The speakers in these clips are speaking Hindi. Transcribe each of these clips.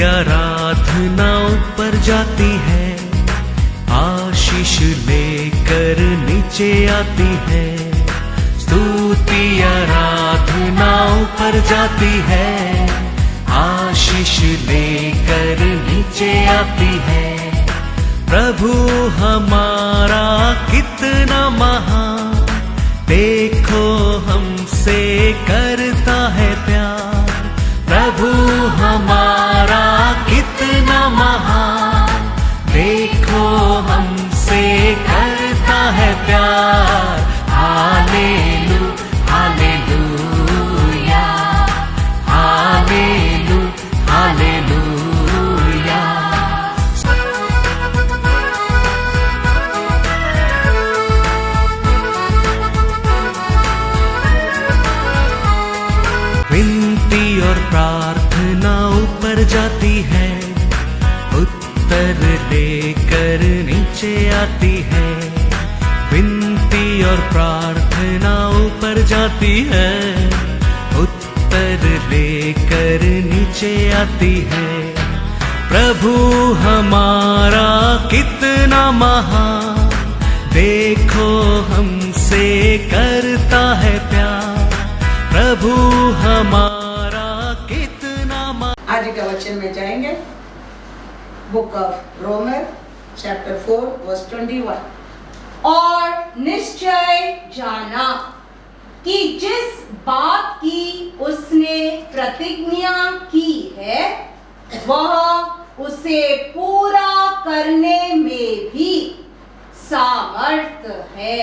आराधना ऊपर जाती है, आशीष लेकर नीचे आती है। स्तुति आराधना ऊपर जाती है, आशीष लेकर नीचे आती है। प्रभु हमारा कितना महान, देखो हमसे करता है प्यार। प्रभु हमारा कितना महान, देखो हमसे करता है प्यार। हालेलू हालेलूया, हालेलू हालेलूया। विनती और प्रार्थना ऊपर जाती है, उत्तर लेकर नीचे आती है। विनती और प्रार्थना ऊपर जाती है, उत्तर लेकर नीचे आती है। प्रभु हमारा कितना महान, देखो हमसे करता है प्यार। प्रभु हमारा कितना आज के वचन में जाएंगे, बुक ऑफ रोमर चैप्टर 4 वर्स 21। और निश्चय जाना कि जिस बात की उसने प्रतिज्ञा की है, वह उसे पूरा करने में भी सामर्थ है।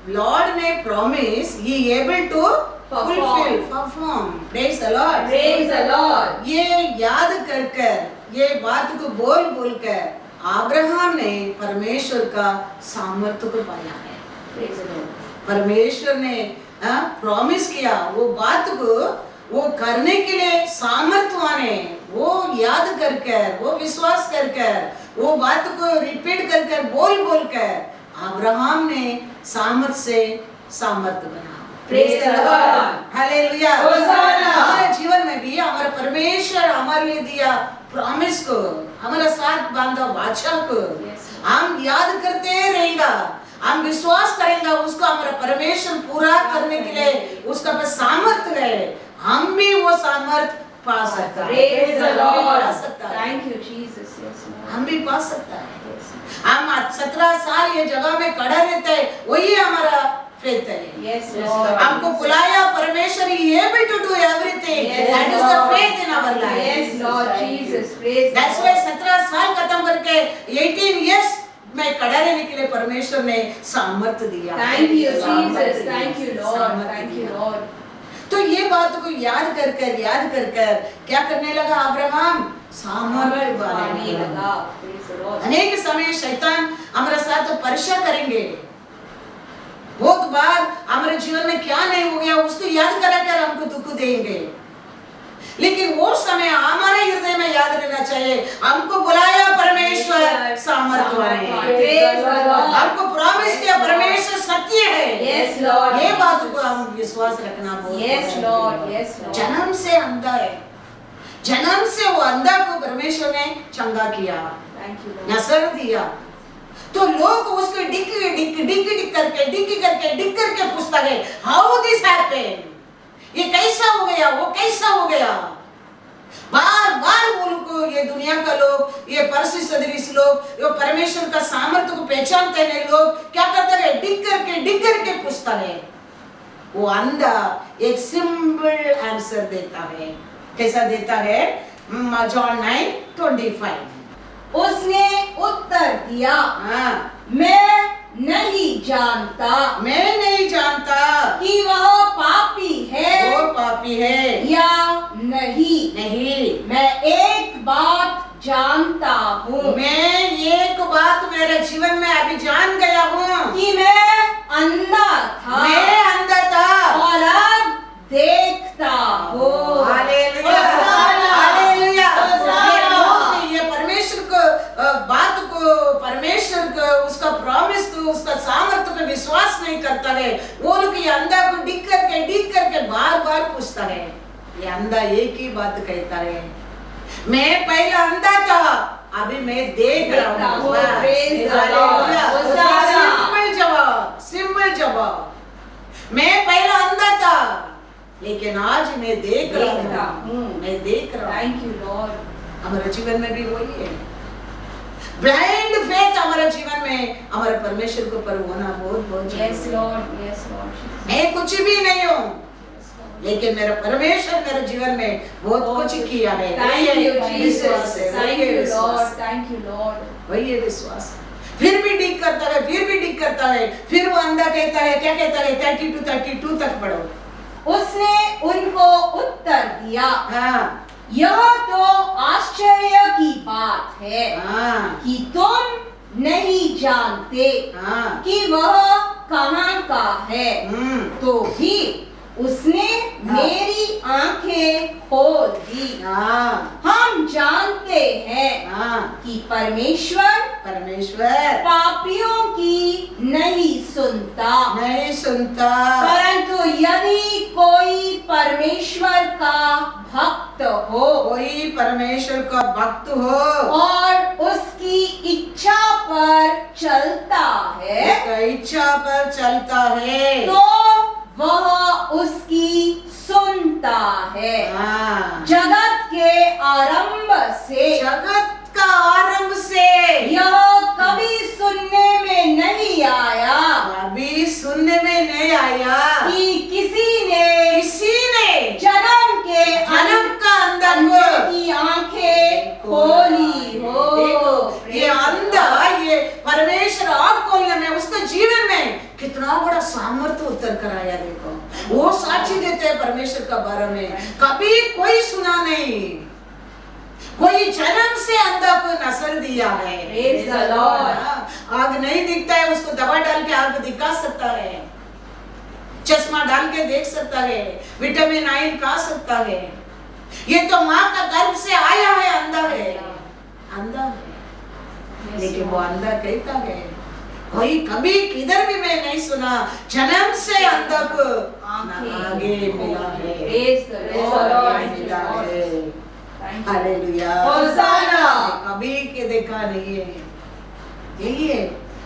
लॉर्ड ने promise, he able to fulfill, perform. Praise the Lord. Praise the Lord. ये याद कर कर, ये बात को बोल बोल कर अब्राहम ने परमेश्वर का सामर्थ्य को पाया है। Praise the Lord. परमेश्वर ने प्रॉमिस किया, वो बात को वो करने के लिए सामर्थ्यवान है। वो याद कर कर, वो विश्वास कर कर, वो बात को रिपीट कर कर, बोल बोल कर अब्राहम ने सामर्थ्य से सामर्थ्य बना। Praise the Lord. हालेलुया। हमारे जीवन में भी हमारा परमेश्वर हमारे लिए दिया प्रॉमिस को, हमारा साथ बांधा वाचा को हम याद करते रहेगा, हम विश्वास करेंगे उसको, हमारा परमेश्वर पूरा करने के लिए उसका पास सामर्थ्य है। हम भी वो सामर्थ्य पा सकता है। Praise the Lord. Thank you Jesus. Yes, Lord. हम भी पा सकता है। हम 17 साल ये जगह में खड़ा रहते हैं, वही हमारा फेथ है। Yes, Lord. हमको बुलाया परमेश्वर, he able to do everything. Yes, That is the Lord. faith in our life. Yes, Lord Jesus. Praise That's why 17 साल खत्म करके 18 years में खड़ा रहने के लिए परमेश्वर ने सामर्थ्य दिया। Thank you Jesus. Thank you Lord. Thank you Lord. तो ये बात को याद कर कर क्या करने लगा अब्राहम? सामर्थ्य बनाने लगा। अनेक समय शैतान हमारे साथ परीक्षा करेंगे, बहुत बार हमारे जीवन में क्या नहीं हो गया उसको याद करा कर हमको दुख देंगे, लेकिन वो समय हमारे हृदय में याद रहना चाहिए, हमको बुलाया परमेश्वर सामर्थ्यवान है, हमको प्रॉमिस किया परमेश्वर सत्य है। Yes, Lord. ये बात को हम विश्वास रखना बहुत Yes, Lord. Yes, Lord. जन्म से अंधा है, जन्म से वो अंधा को परमेश्वर ने चंगा किया, Thank you Lord. नसर दिया। तो लोग उसको डिक करके पूछता है, हाउ दिस हैपेंड, ये कैसा हो गया, वो कैसा हो गया। बार बार उनको ये दुनिया का लोग, ये परसी सदृश लोग, ये परमेश्वर का सामर्थ्य को पहचानते हैं लोग, क्या करते हैं, डिक करके पूछता है। वो अंधा एक सिंपल आंसर देता है। कैसा देता है? जॉन 9:25। उसने उत्तर दिया, मैं नहीं जानता कि वह पापी है, वो पापी है या नहीं। मैं एक बात जानता हूँ, मैं एक बात मेरे जीवन में अभी जान गया हूँ कि मैं अंधा था और अब देखता हूँ। हालेलुया। ये परमेश्वर को बात को, परमेश्वर को, उसका प्रॉमिस को, उसका सामर्थ्य को विश्वास नहीं करता है। वो लोग ये अंधा को डिक करके बार बार पूछता है। ये अंधा एक ही बात कहता है, मैं पहला अंधा था, अभी मैं देख रहा हूँ। Praise the Lord. सिंपल जवाब, सिंपल जवाब। मैं पहला अंधा था, लेकिन आज मैं देख रहा हूँ। मैं देख रहा हूँ। Thank you, Lord. हमारे जीवन में भी वही है। ब्लाइंड फेथ हमारे जीवन में हमारे परमेश्वर को पर होना बहुत बहुत Yes, जरूरी है। Lord. Yes, Lord. मैं कुछ भी नहीं हूँ, Yes, Lord. लेकिन मेरा परमेश्वर मेरे जीवन में बहुत कुछ किया है। Thank you, वही है विश्वास Jesus. है, वही Thank है you, विश्वास Lord. है, Thank you, Lord. वही है विश्वास। फिर भी डिग करता है, फिर भी डिग करता है, फिर वो अंधा कहता है, क्या कहता है, 32 तक पढ़ो। उसने उनको उत्तर दिया, हाँ यह तो आश्चर्य की बात है हाँ कि तुम नहीं जानते हाँ कि वह कहाँ का है। तो भी उसने मेरी आंखें खोल दी। हाँ हम जानते हैं हाँ कि परमेश्वर परमेश्वर पापियों की नहीं सुनता, नहीं सुनता, परंतु यदि कोई परमेश्वर का भक्त हो कोई परमेश्वर का भक्त हो, और उसकी इच्छा पर चलता है, उसका इच्छा पर चलता है, तो वह उसकी सुनता है। हाँ जगत के आरंभ से जगत का आरंभ से यह कभी सुनने में नहीं आया अभी सुनने में नहीं आया कि किसी ने जन्म के जन्म का अंधा अंधे को की आंखें खोली हो। देखो ये अंधा, ये परमेश्वर आँख खोलने में उसके जीवन में कितना बड़ा सामर्थ्य उतर कर आया। देखो वो साक्षी देते हैं परमेश्वर का बारे में, कभी कोई सुना नहीं, कोई जन्म से अंधा को नस्ल दिया है। Praise the Lord. आग नहीं दिखता है, उसको दवा डाल के आग दिखा सकता है, चश्मा डाल के देख सकता है, विटामिन आयन खा सकता है। ये तो माँ का गर्भ से आया है, अंधा है, अंधा है, लेकिन वो अंधा कहता है कोई कभी किधर भी मैं नहीं सुना, जन्म से अंधा को आगे मिला है, Praise the Lord. आगे Thank you, मिला Lord. है। Thank you. हालेलुया, होसाना। कभी के देखा नहीं है। यही है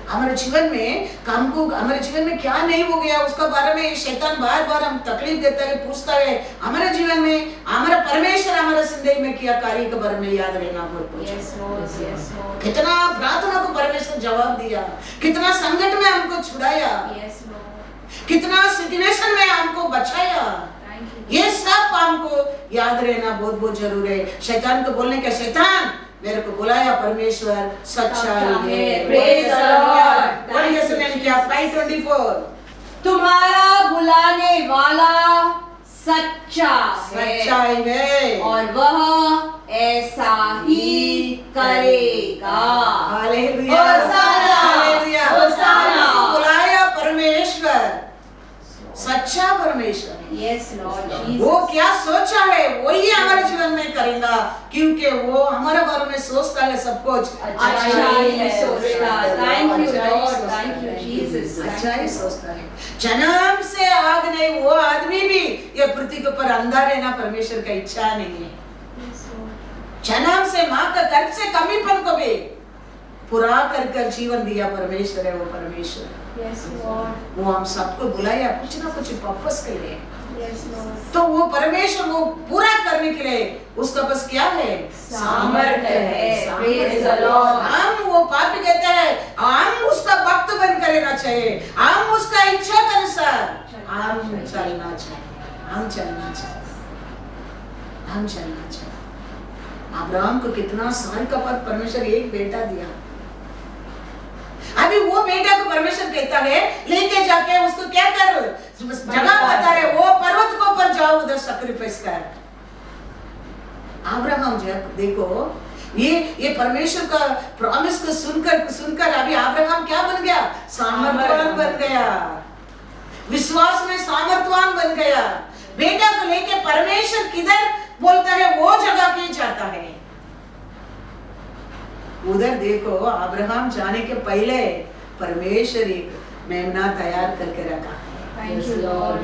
हमारे जीवन में, काम को हमारे जीवन में क्या नहीं हो गया उसका बारे में शैतान बार बार हम तकलीफ देता है, पूछता है। हमारे जीवन में हमारा परमेश्वर हमारे जिंदगी में किया कार्य के बारे में याद रहना बहुत Yes, Lord. Yes, Lord. कितना प्रार्थना को परमेश्वर जवाब दिया, कितना संकट में हमको छुड़ाया, Yes, Lord. कितना सिचुएशन में हमको बचाया। Thank you. ये सब हमको याद रहना बहुत बहुत जरूरी है। शैतान को बोलने का, शैतान मेरे को बुलाया परमेश्वर सच्चाई है। Praise the Lord. बोलिए जैसे मैंने किया 5:24 तुम्हारा बुलाने वाला सच्चा है सच्चाई है और वह ऐसा ही करेगा। Hallelujah, hosanna, hallelujah. होसाना। बुलाया परमेश्वर, सच्चा परमेश्वर। Yes, Lord Jesus. वो क्या सोचा है वही हमारे जीवन में करेगा, क्योंकि वो हमारे बारे में सोचता है सब कुछ अच्छा ही सोचता है। Thank you, अच्छा ही Lord. सोचता है। Thank you, Jesus. अच्छा ही सोचता है। जन्म से आग नहीं, वो आदमी भी ये पृथ्वी के ऊपर अंधा रहना परमेश्वर का इच्छा नहीं है। Yes, Lord. जन्म से माँ का गर्भ से कमीपन को भी पूरा कर जीवन दिया परमेश्वर है। वो परमेश्वर Yes, Lord. वो हम सबको बुलाया कुछ ना कुछ पर्पस के लिए, Yes, Lord. तो वो परमेश्वर वो पूरा करने के लिए उसका बस क्या है, सामर्थ्य है। सामर्थ्य Praise the है। Lord. हम वो पापी कहते हैं हम उसका भक्त बनकर रहना चाहिए, हम उसका इच्छा के अनुसार हम चलना चाहिए, हम चलना चाहिए, हम चलना चाहिए। अब्राहम को कितना साल का बाद परमेश्वर एक बेटा दिया। अभी वो बेटा को परमेश्वर कहता है लेके जाके उसको क्या कर, जगह बता रहे, वो पर्वत को पर जाओ, उधर सैक्रिफाइस कर। अब्राहम जब देखो ये परमेश्वर का प्रॉमिस को सुनकर अभी अब्राहम क्या बन गया, सामर्थ्यवान बन गया, विश्वास में सामर्थ्यवान बन गया। बेटा को लेके परमेश्वर किधर बोलता है वो जगह पे जाता है। उधर देखो अब्राहम जाने के पहले परमेश्वर एक मेमना तैयार करके रखा है। Thank you, Lord.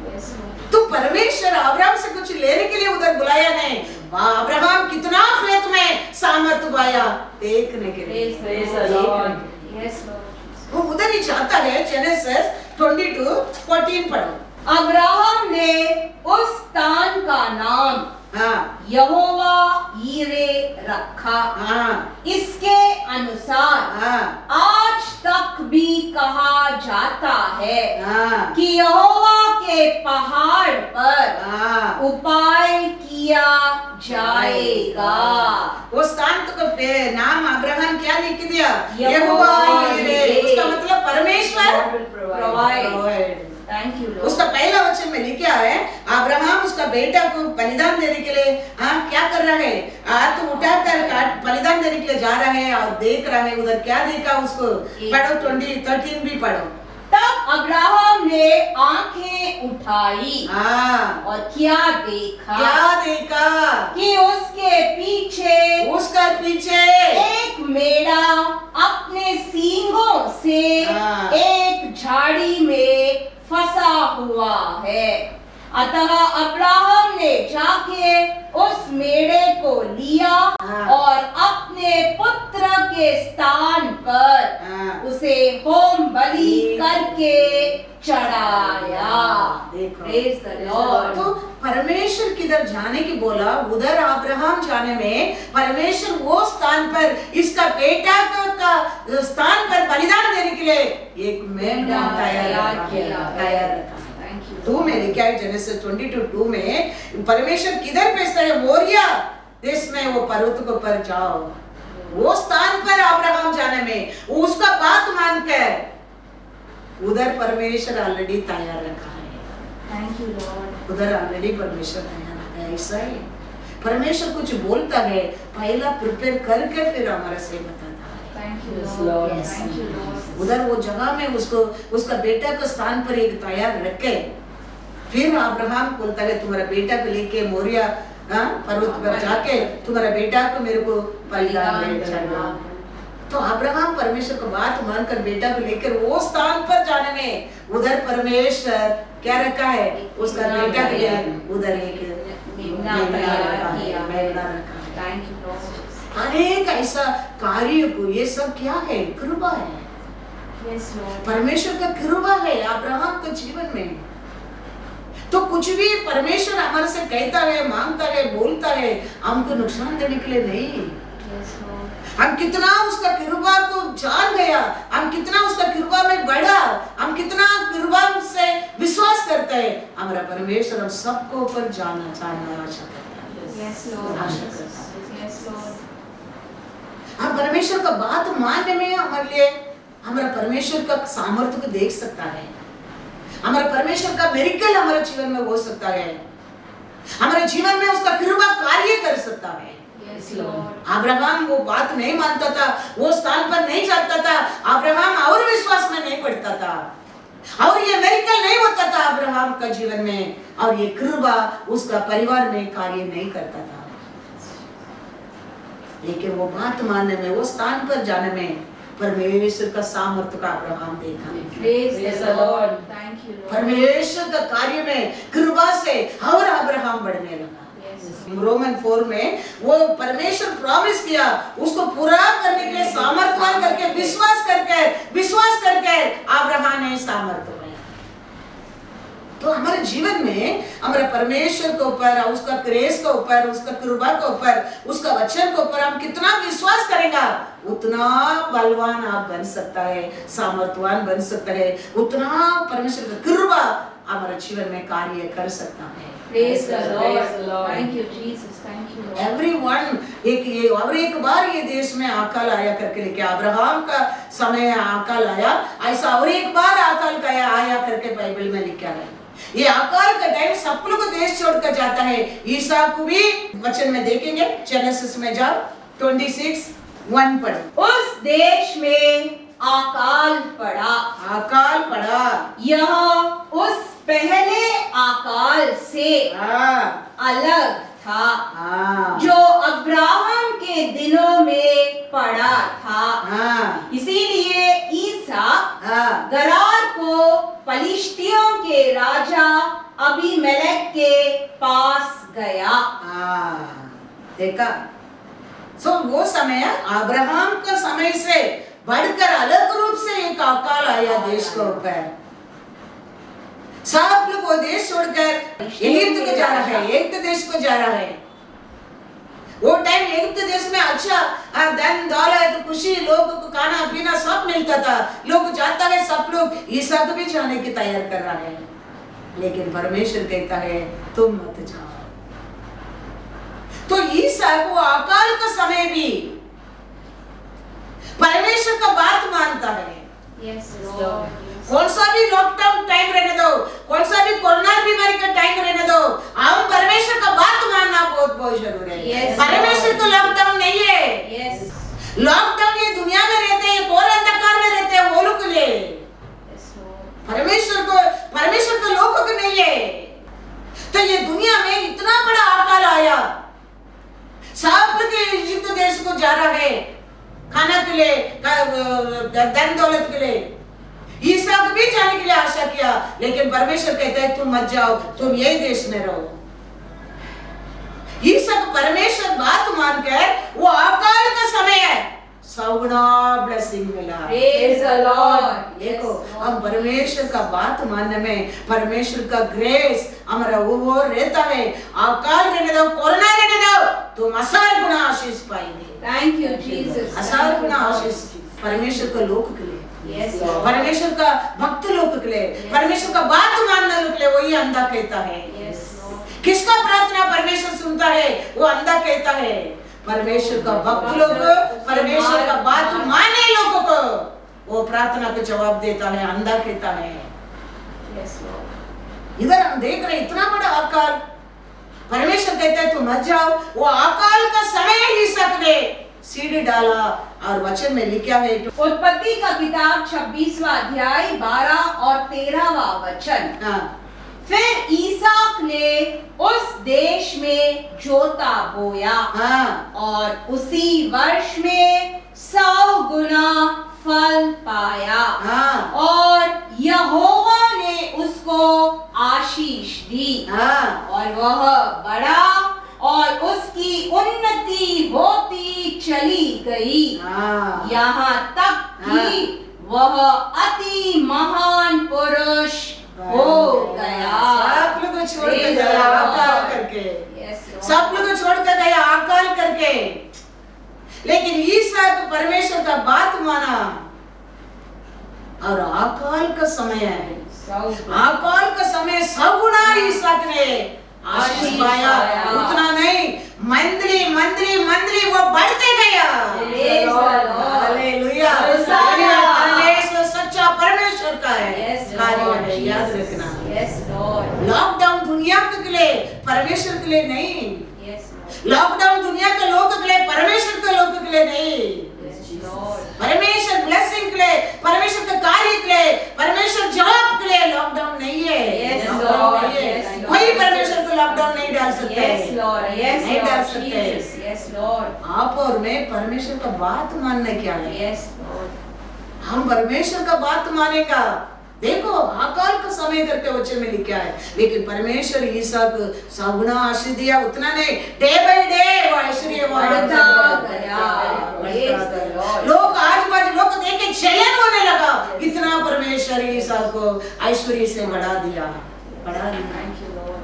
Yes, Yes, Lord. तो परमेश्वर अब्राहम से कुछ लेने के लिए उधर बुलाया नहीं, वहाँ अब्राहम कितना फेथ में सामर्थ पाया देखने के लिए। Praise the Lord. Yes, Lord. वो उधर ही जाता है। जेनेसिस 22:14 पढ़ो। अब्राहम ने उस स्थान का नाम हाँ यहोवा यीरे रखा। हाँ इसके अनुसार हाँ आज तक भी कहा जाता है हाँ कि यहोवा के पहाड़ पर हाँ। उपाय किया जाएगा। वो स्थान तो नाम अब्राहम क्या लिख दिया? यहोवा यीरे। उसका मतलब परमेश्वर God will provide. Provide। Thank you उसका पहला वचन में लिखा है अब्राहम उसका बेटा को बलिदान देने के लिए क्या कर रहा है? तो उठाकर बलिदान देने के लिए जा रहा है और देख रहा है उधर क्या देखा उसको। पढ़ो 13 भी पढ़ो। तब अब्राहम ने आंखें उठाई और क्या देखा? क्या देखा? कि उसका पीछे एक मेढ़ा अपने सींगों से एक झाड़ी में फंसा हुआ है। अतः अब्राहम ने जाके उस मेढ़े को लिया और अपने पुत्र के स्थान पर उसे होम बलि करके चढ़ाया। देखो Praise the Lord. तो परमेश्वर किधर जाने की बोला, उधर अब्राहम जाने में परमेश्वर वो स्थान पर इसका बेटा का स्थान पर बलिदान देने के लिए एक मेढ़ा तैयार रखा। टू में लिखा है जेनेसिस 22:2 में परमेश्वर किधर भेजता है? मोरिया देश में वो पर्वत को पर जाओ। वो स्थान पर अब्राहम जाने में उसका बात मानकर उधर परमेश्वर ऑलरेडी तैयार रखा है। Thank you, Lord. उधर ऑलरेडी परमेश्वर तैयार रखा है। ऐसा ही परमेश्वर कुछ बोलता है पहला प्रिपेयर करके फिर हमारा से बताता है। Thank you, Yes, Lord. Lord. Yes. Thank you, Lord. उधर वो जगह में उसको उसका बेटा के स्थान पर एक तैयार रखे फिर अब्राहम बोलता है तुम्हारा बेटा को लेके मोरिया पर्वत पर जाके तुम्हारा बेटा को मेरे को बलिदान दे चढ़ाओ। तो अब्राहम परमेश्वर को बात मानकर बेटा को लेकर वो स्थान पर जाने में उधर परमेश्वर क्या रखा है? उसका बेटा के लिए उधर एक मेढ़ा रखा है। Thank you, Lord. अनेक ऐसा कार्य को ये सब क्या है? कृपा है। Yes, Lord. परमेश्वर का कृपा है अब्राहम के जीवन में। तो कुछ भी परमेश्वर हमारे से कहता है, मांगता है, बोलता है, हमको नुकसान देने के लिए नहीं। Yes, Lord. हम कितना उसका कृपा को जान गया, हम कितना उसका कृपा में बढ़ा, हम कितना कृपा से विश्वास करते हैं, हमारा परमेश्वर हम सबको ऊपर जानना आशा करता है। Yes, Lord. आशा करता है। Yes, Lord. हम परमेश्वर का बात मानने में हमारे लिए हमारा परमेश्वर का सामर्थ्य को देख सकता है। हमारा परमेश्वर का मिरेकल हमारे जीवन में हो सकता है। हमारे जीवन में उसका कृपा कार्य कर सकता है। Yes, Lord. अब्राहम वो बात नहीं मानता था, वो स्थान पर नहीं जाता था, अब्राहम और विश्वास में नहीं पड़ता था और ये मिरेकल नहीं होता था अब्राहम का जीवन में और ये कृपा उसका परिवार में कार्य नहीं करता था। लेकिन वो बात मानने में, वो स्थान पर जाने में परमेश्वर का सामर्थ्य का अब्राहम देखा। Praise the Lord. Thank you, Lord. परमेश्वर का कार्य में कृपा से और अब्राहम बढ़ने लगा। Yes. रोमन 4 में वो परमेश्वर प्रॉमिस किया उसको पूरा करने के लिए सामर्थ्यवान करके विश्वास करके अब्राहम ने सामर्थ्य पाया। तो हमारे जीवन में हमारे परमेश्वर के ऊपर, उसका ग्रेस के ऊपर, उसका कृपा के ऊपर, उसका वचन के ऊपर हम कितना विश्वास करेगा उतना बलवान आप बन सकता है, सामर्थ्यवान बन सकता है, उतना परमेश्वर का कृपा हमारे जीवन में कार्य कर सकता है। Praise the Lord. Praise the Lord. Thank you, Jesus. Thank you, Lord. Everyone एक बार ये देश में अकाल आया करके लेके अब्राहम का समय अकाल आया, ऐसा और एक बार अकाल का आया करके बाइबल में लिखा है। ये अकाल का टाइम सब लोग देश छोड़कर जाता है। ईसा को भी वचन में देखेंगे, जेनेसिस में जाओ 26:1 पढ़ो। उस देश में अकाल पड़ा। यह उस पहले अकाल से अलग था जो अब्राहम के दिनों में पड़ा था। इसीलिए ईसा गरार को पलिश्तियों के राजा देखा। सो वो समय अब्राहम का समय से बढ़कर अलग रूप से एक अकाल आया देश के ऊपर। सब लोग वो देश छोड़कर एगिप्त को जा रहा है, एगिप्त देश को जा रहा है। वो टाइम एगिप्त देश में अच्छा धन दौलत खुशी, लोगों को खाना पीना सब मिलता था। लोग जाता है, सब लोग ईसा को भी जाने की तैयार कर रहा है, लेकिन परमेश्वर कहता है तुम मत जाओ। तो ईसा को अकाल का समय भी परमेश्वर का बात मानता है। Yes, Lord. कौन सा भी लॉकडाउन टाइम रहने दो, कौन सा भी कोरोना बीमारी का टाइम रहने दो, हम परमेश्वर का बात मानना बहुत बहुत जरूरी है। Yes, परमेश्वर को लॉकडाउन नहीं है। Yes. लॉकडाउन ये दुनिया में रहते हैं, घोर अंधकार में रहते हैं, वो लोग के लिए। Yes, Lord. परमेश्वर को लोगों को नहीं है। तो ये दुनिया में इतना बड़ा अकाल आया, सब लोग इजिप्त देश को जा रहा है खाना के लिए, धन दौलत के लिए। ईसा को भी जाने के लिए आशा किया, लेकिन परमेश्वर कहता है तुम मत जाओ, तुम यही देश में रहो। ईसा को परमेश्वर बात मानकर वो अकाल का समय है, सौगुना ब्लेसिंग मिला। Praise the Lord. देखो Yes, Lord. हम परमेश्वर का बात मानने में परमेश्वर का ग्रेस हमारा वो रहता है। अकाल रहने दो, कोरोना रहने दो, तुम असार गुना आशीष पाएंगे। Thank you, Jesus. असार गुना आशीष परमेश्वर का लोक के लिए, Yes, Lord. परमेश्वर का भक्त लोग के लिए, परमेश्वर का बात मानने लोग के लिए। वही अंधा कहता है। Yes, Lord. किसका प्रार्थना परमेश्वर सुनता है? वो अंधा कहता है। परमेश्वर का भक्त लोग, परमेश्वर का बात माने लोगों को वो प्रार्थना का जवाब देता है, अंधा कहता है। Yes, Lord. इधर हम देख रहे इतना बड़ा अकाल, परमेश्वर कहता है तुम मत जाओ। वो अकाल का समय ही सकने सीढ़ी डाला और वचन में लिखा है। उत्पत्ति का किताब 26वां अध्याय 12 और 13वां वचन। हाँ, फिर ईसाक ने उस देश में जोता बोया हाँ, और उसी वर्ष में 100 गुना फल पाया। हाँ, और यहोवा ने उसको आशीष दी हाँ, और वह बड़ा और उसकी उन्नति होती चली गई, हाँ, यहाँ तक कि वह अति महान पुरुष हो गया। सब लोग छोड़ के गया अकाल करके, Yes, Lord. सब लोग छोड़ के गया अकाल करके। लेकिन ईसा को परमेश्वर का बात माना और अकाल का समय है, अकाल का समय 100 गुना ईसा ने आशीष पाया। उतना नहीं, मंदली मंदली मंदली वो बढ़ते गया। Praise the Lord. हालेलुया। परमेश्वर सच्चा परमेश्वर का है, Yes, कार्य Lord. है, याद रखना। Yes, Lord. लॉकडाउन दुनिया के लिए, परमेश्वर के लिए नहीं। Yes, Lord. लॉकडाउन दुनिया के लोगों के लिए, परमेश्वर के लोगों के लिए नहीं। Yes, Lord. परमेश्वर ब्लेसिंग के लिए, परमेश्वर के कार्य के लिए, परमेश्वर जवाब के लिए लॉकडाउन नहीं है। Yes, lockdown Lord. नहीं है। Yes, Lord. कोई परमेश्वर को लॉकडाउन नहीं डाल सकते। Yes, Lord. Yes, नहीं डाल Lord. सकते। Jesus. Yes, Lord. आप और मैं परमेश्वर का बात मानने क्या है? Yes, Lord. हम परमेश्वर का बात मानेगा। देखो अकाल का समय करके वचन में लिखा है, लेकिन परमेश्वर ईसा को 100 गुना आशीष दिया। उतना नहीं, डे बाय डे वो ऐश्वर्यवान बढ़ता गया। बढ़ता गया। लोग आज बाजू लोग देख के जलन होने लगा, इतना परमेश्वर ईसा को ऐश्वर्य से बढ़ा दिया, बढ़ा दिया। Thank you, Lord.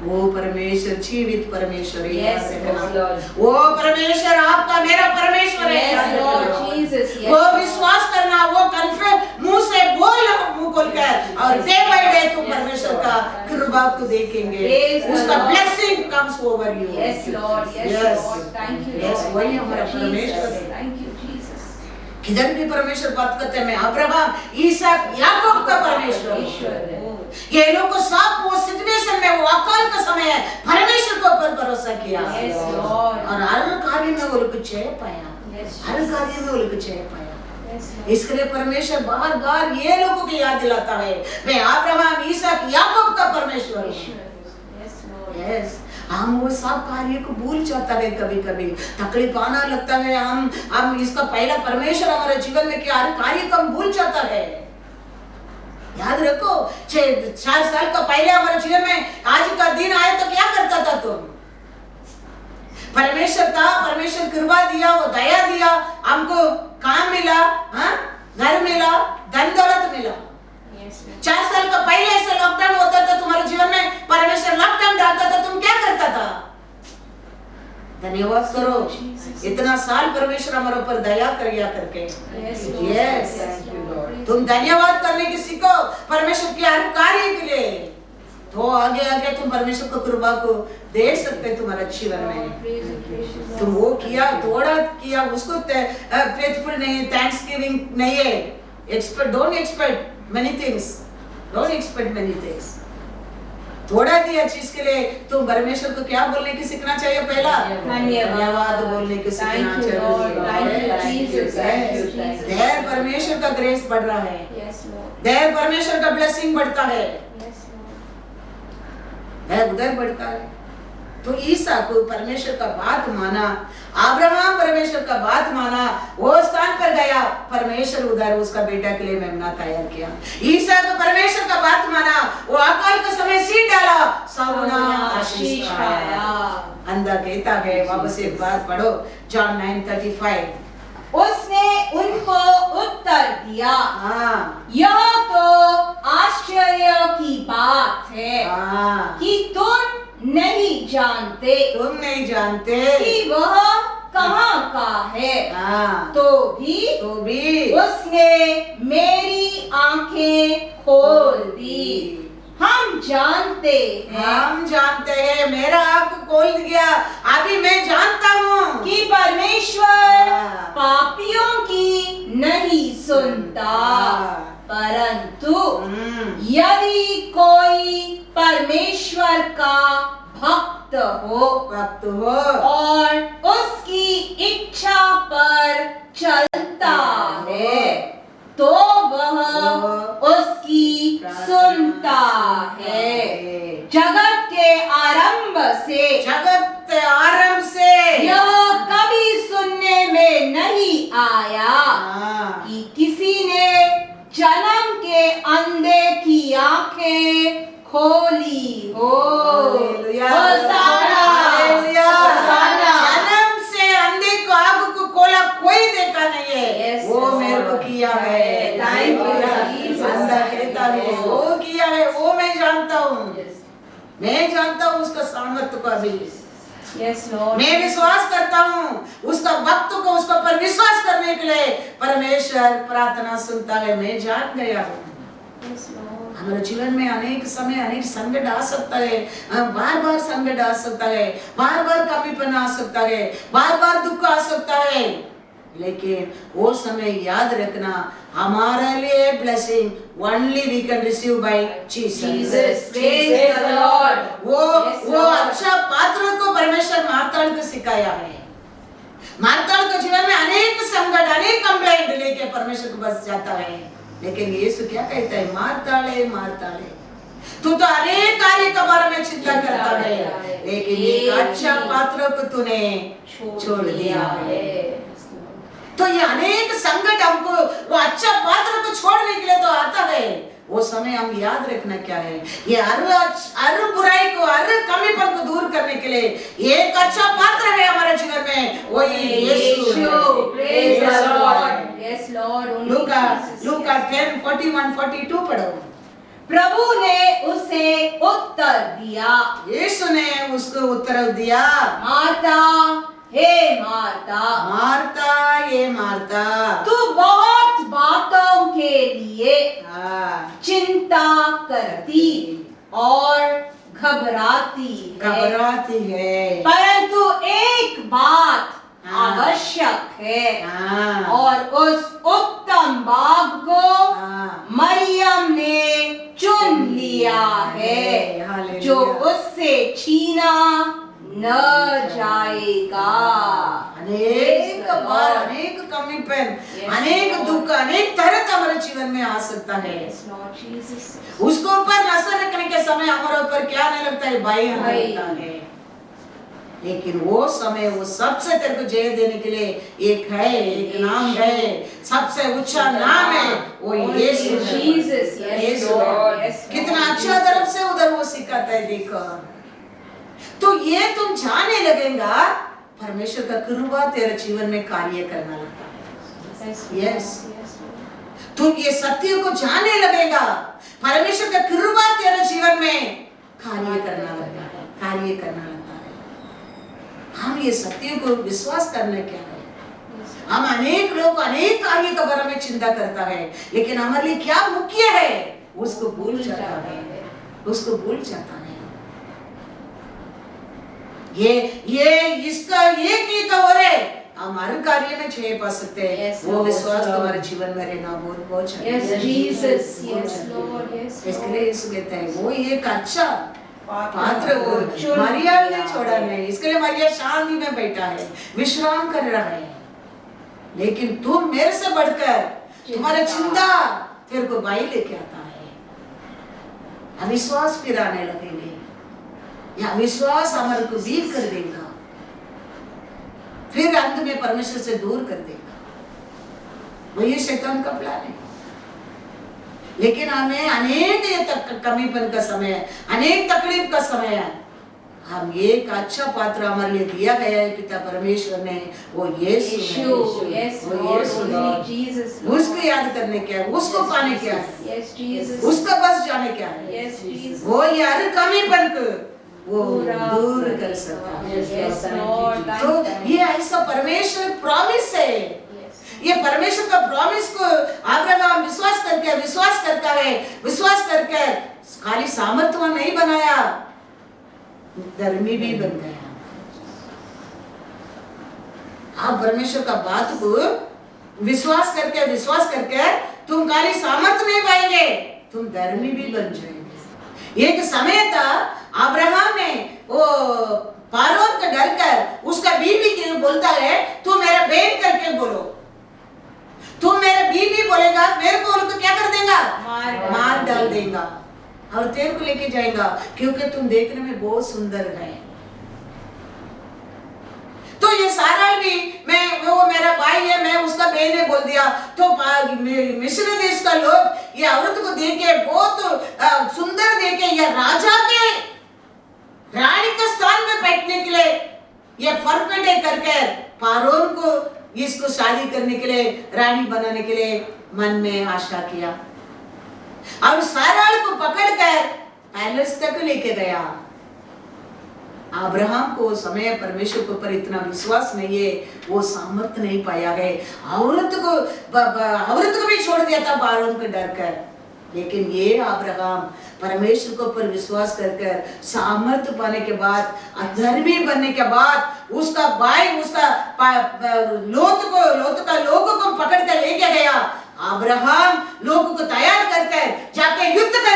वो परमेश्वर जीवित परमेश्वर है। Yes, Lord. वो परमेश्वर आपका मेरा परमेश्वर है। Yes, Lord Jesus. Yes, वो Lord. विश्वास करना, वो कन्फेस मुंह से बोलना, मुंह खोलकर, और डे बाय डे तुम परमेश्वर का कृपा को देखेंगे। Praise the उसका Lord. Blessing comes over you. Yes, Lord. Yes, Yes. Lord. Thank you, Yes, Lord. वही Thank हमारा you, परमेश्वर Jesus. है। Thank you, Jesus. किधर भी परमेश्वर बात करते हैं, मैं अब्राहम, इसहाक, याकूब का परमेश्वर ईश्वर है। ये लोग को सब वो सिचुएशन में, वो अकाल का समय है, परमेश्वर के ऊपर भरोसा किया Yes, Lord. और हर कार्य में वो लोग जय पाया, Yes, हर कार्य में वो लोग जय पाया। Yes, Lord. इसके लिए परमेश्वर बार बार ये लोगों को याद दिलाता है, मैं अब्राहम, इसहाक, याकूब का परमेश्वर हूँ। ईश्वर। Yes, Lord. Yes. हम वो सब कार्य को भूल जाता है, कभी कभी तकलीफ आना लगता है, हम इसका पहला परमेश्वर हमारे जीवन में क्या, हर कार्य को हम भूल जाता है। याद रखो 4 साल का पहले हमारे जीवन में आज का दिन आए तो क्या करता था तुम? परमेश्वर था, परमेश्वर कृपा दिया, वो दया दिया, हमको काम मिला, हाँ, घर मिला, धन दौलत मिला। 4 साल का पहले ऐसे लॉकडाउन होता था तुम्हारे जीवन में, परमेश्वर लॉकडाउन डालता था, तुम क्या करता था? धन्यवाद करो, इतना साल परमेश्वर हमारे ऊपर दया किया करके। यस, तुम धन्यवाद करने की सीखो परमेश्वर के हर कार्य के लिए, तो आगे आगे तुम परमेश्वर को कृपा को देख सकते तुम्हारे जीवन में। तुम वो किया, थोड़ा किया, उसको फेथफुल नहीं, थैंक्सगिविंग नहीं है। Don't expect many things, don't expect many things. थोड़ा दिया चीज के लिए तुम परमेश्वर को क्या बोलने की सीखना चाहिए? पहला धन्यवाद बोलने की सीखना चाहिए। देर परमेश्वर का ग्रेस बढ़ रहा है, देर परमेश्वर का ब्लेसिंग बढ़ता है, उधर बढ़ता है। तो ईसा को परमेश्वर का बात माना, अब्राहम परमेश्वर का बात माना, वो स्थान पर गया, परमेश्वर उधर उसका बेटा के लिए मेमना तैयार किया। ईसा को परमेश्वर का बात माना, वो अकाल का समय सीट डाला, 100 गुना आशीष पाया। अंधा कहता है, वापस एक बात पढ़ो, जॉन 9:35। उसने उनको उत्तर दिया, यह तो आश्चर्य की बात है कि तुम नहीं जानते कि वह कहाँ का है। तो भी उसने मेरी आंखें खोल दी। हम जानते हैं, मेरा आंख खोल दिया। अभी मैं जानता हूँ कि परमेश्वर पापियों की नहीं सुनता, परंतु यदि कोई परमेश्वर का भक्त हो और उसकी इच्छा पर चलता है, तो वह उसकी सुनता है। जगत के आरंभ से यह कभी सुनने में नहीं आया कि किसी ने जन्म के अंधे की आंखें खोली हो। जन्म से अंधे को आंख को खोला कोई देखा नहीं है, वो मेरे को किया है। अंधा कहता है वो किया है, वो मैं जानता हूँ, मैं जानता हूँ उसका सामर्थ्य को। अभी मैं विश्वास करता हूँ उसका भक्त को, उसको पर विश्वास करने के लिए परमेश्वर प्रार्थना सुनता है। मैं जान गया हूँ हमारे जीवन में अनेक समय अनेक संकट आ सकता है, बार बार संकट आ सकता है, बार बार कमीपन आ सकता है, बार बार दुख आ सकता है, लेकिन वो समय याद रखना हमारे लिए blessing only we can receive by Jesus. Praise the Lord. वो अच्छा पात्र को परमेश्वर मार्ताल को सिखाया है। मार्ताल के जीवन में अनेक संकट, अनेक कंप्लेंट लेके परमेश्वर के पास जाता है, लेकिन यीशु क्या कहता है? मार्ताले मार्ताले, तू तो अनेक कार्य के बारे में चिंता करता है, लेकिन एक अच्छा पात्र को तूने छोड़ दिया है। तो ये अनेक संकट हमको वो अच्छा पात्र को छोड़ने के लिए तो आता है। वो समय हम याद रखना क्या है, ये हर बुराई को, हर कमीपन को दूर करने के लिए एक अच्छा पात्र है हमारे जीवन में, वो यीशु। Praise the Lord. Yes Lord. लूका 10:41-42 पढ़ो। प्रभु ने उसे उत्तर दिया, यीशु ने उसको उत्तर दिया, मार्ता हे मार्ता, मार्ता ये मार्ता, तू बहुत बातों के लिए चिंता करती और घबराती है, परंतु एक बात आवश्यक है, और उस उत्तम बाग को मरियम ने चुन लिया है, जो उससे छीना न जाएगा। अनेक बार अनेक कमीपन, अनेक दुख, अनेक तरह हमारे जीवन में आ सकता है। उसको ऊपर नजर रखने के समय हमारे ऊपर क्या नहीं लगता है? भय लगता है। लेकिन वो समय वो सबसे तेरे को जय देने के लिए एक है, एक नाम है, सबसे ऊंचा नाम है, वो यीशु। कितना अच्छा तरफ से उधर वो सिखाता है, देखो। तो ये तुम जानने लगेगा परमेश्वर का कृपा तेरे जीवन में कार्य करना लगता है। Yes. तुम ये सत्य को जानने लगेगा, परमेश्वर का कृपा तेरे जीवन में कार्य करना लगता है, कार्य करना लगता है। हम ये सत्य को विश्वास करने क्या है? हम अनेक लोग अनेक कार्य के बारे में चिंता करता है, लेकिन हमारे लिए क्या मुख्य है उसको भूल जाता है, उसको भूल जाता है। ये इसका एक ही तो और है, हम हर कार्य में जय पा सकते हैं। वो विश्वास तुम्हारे जीवन में रहना बहुत बहुत चाहिए। इसके लिए यीशु कहता है वो एक अच्छा पात्र को मरिया ने छोड़ा नहीं, इसके लिए मरिया शांति में बैठा है, विश्राम कर रहा है। लेकिन तुम मेरे से बढ़कर तुम्हारा चिंता तेरे को भाई लेके आता है। अविश्वास फिर आने लगेंगे, या विश्वास हमारे को वीक कर देगा, फिर अंत में परमेश्वर से दूर कर देगा। वही शैतान का प्लान है। लेकिन हमें अनेक कमीपन का समय है, अनेक तकलीफ का समय है, हम एक अच्छा पात्र हमारे लिए दिया गया है पिता परमेश्वर ने, वो यीशु है। उसको याद करने क्या है, उसको पाने क्या है, उसका बस जाने क्या है, वो हर कमीपन को वो दूर कर सकता है। तो ये ऐसा परमेश्वर प्रॉमिस है, ये परमेश्वर का प्रॉमिस को अब्राहम विश्वास करता है, विश्वास करके खाली सामर्थ्यवान नहीं बनाया, धर्मी भी बन गया। आप परमेश्वर का बात को विश्वास करके तुम खाली सामर्थ्य नहीं पाएंगे, तुम धर्मी भी बन जाएंगे। एक समय था अब्राहम ने वो फारोन का डर कर उसका बीवी के बोलता है तू मेरा बहन करके बोलो, तुम मेरा बीवी बोलेगा मेरे को उनको क्या कर देगा, मार डाल देगा और तेरे को लेके जाएगा, क्योंकि तुम देखने में बहुत सुंदर है। तो ये सारा भी वो मेरा भाई है, मैं उसका बहन है बोल दिया, तो मिस्र देश का लोग ये औरत को देखे बहुत सुंदर देखे, ये राजा के रानी के स्थान में बैठने के लिए ये परफेक्ट करके फारोन को इसको शादी करने के लिए, रानी बनाने के लिए मन में आशा किया और साराल को पकड़कर पैलेस तक लेके गया। अब्राहम को समय परमेश्वर के ऊपर इतना विश्वास नहीं है, वो सामर्थ्य नहीं पाया है, औरत को भी छोड़ दिया था फारोन को डर कर। लेकिन ये अब्राहम परमेश्वर के ऊपर विश्वास कर सामर्थ्य पाने के बाद, अधर्मी बनने के बाद, उसका भाई उसका लोत का लोगों को पकड़ कर लेके गया। अब्राहम लोगों को तैयार कर जाके युद्ध कर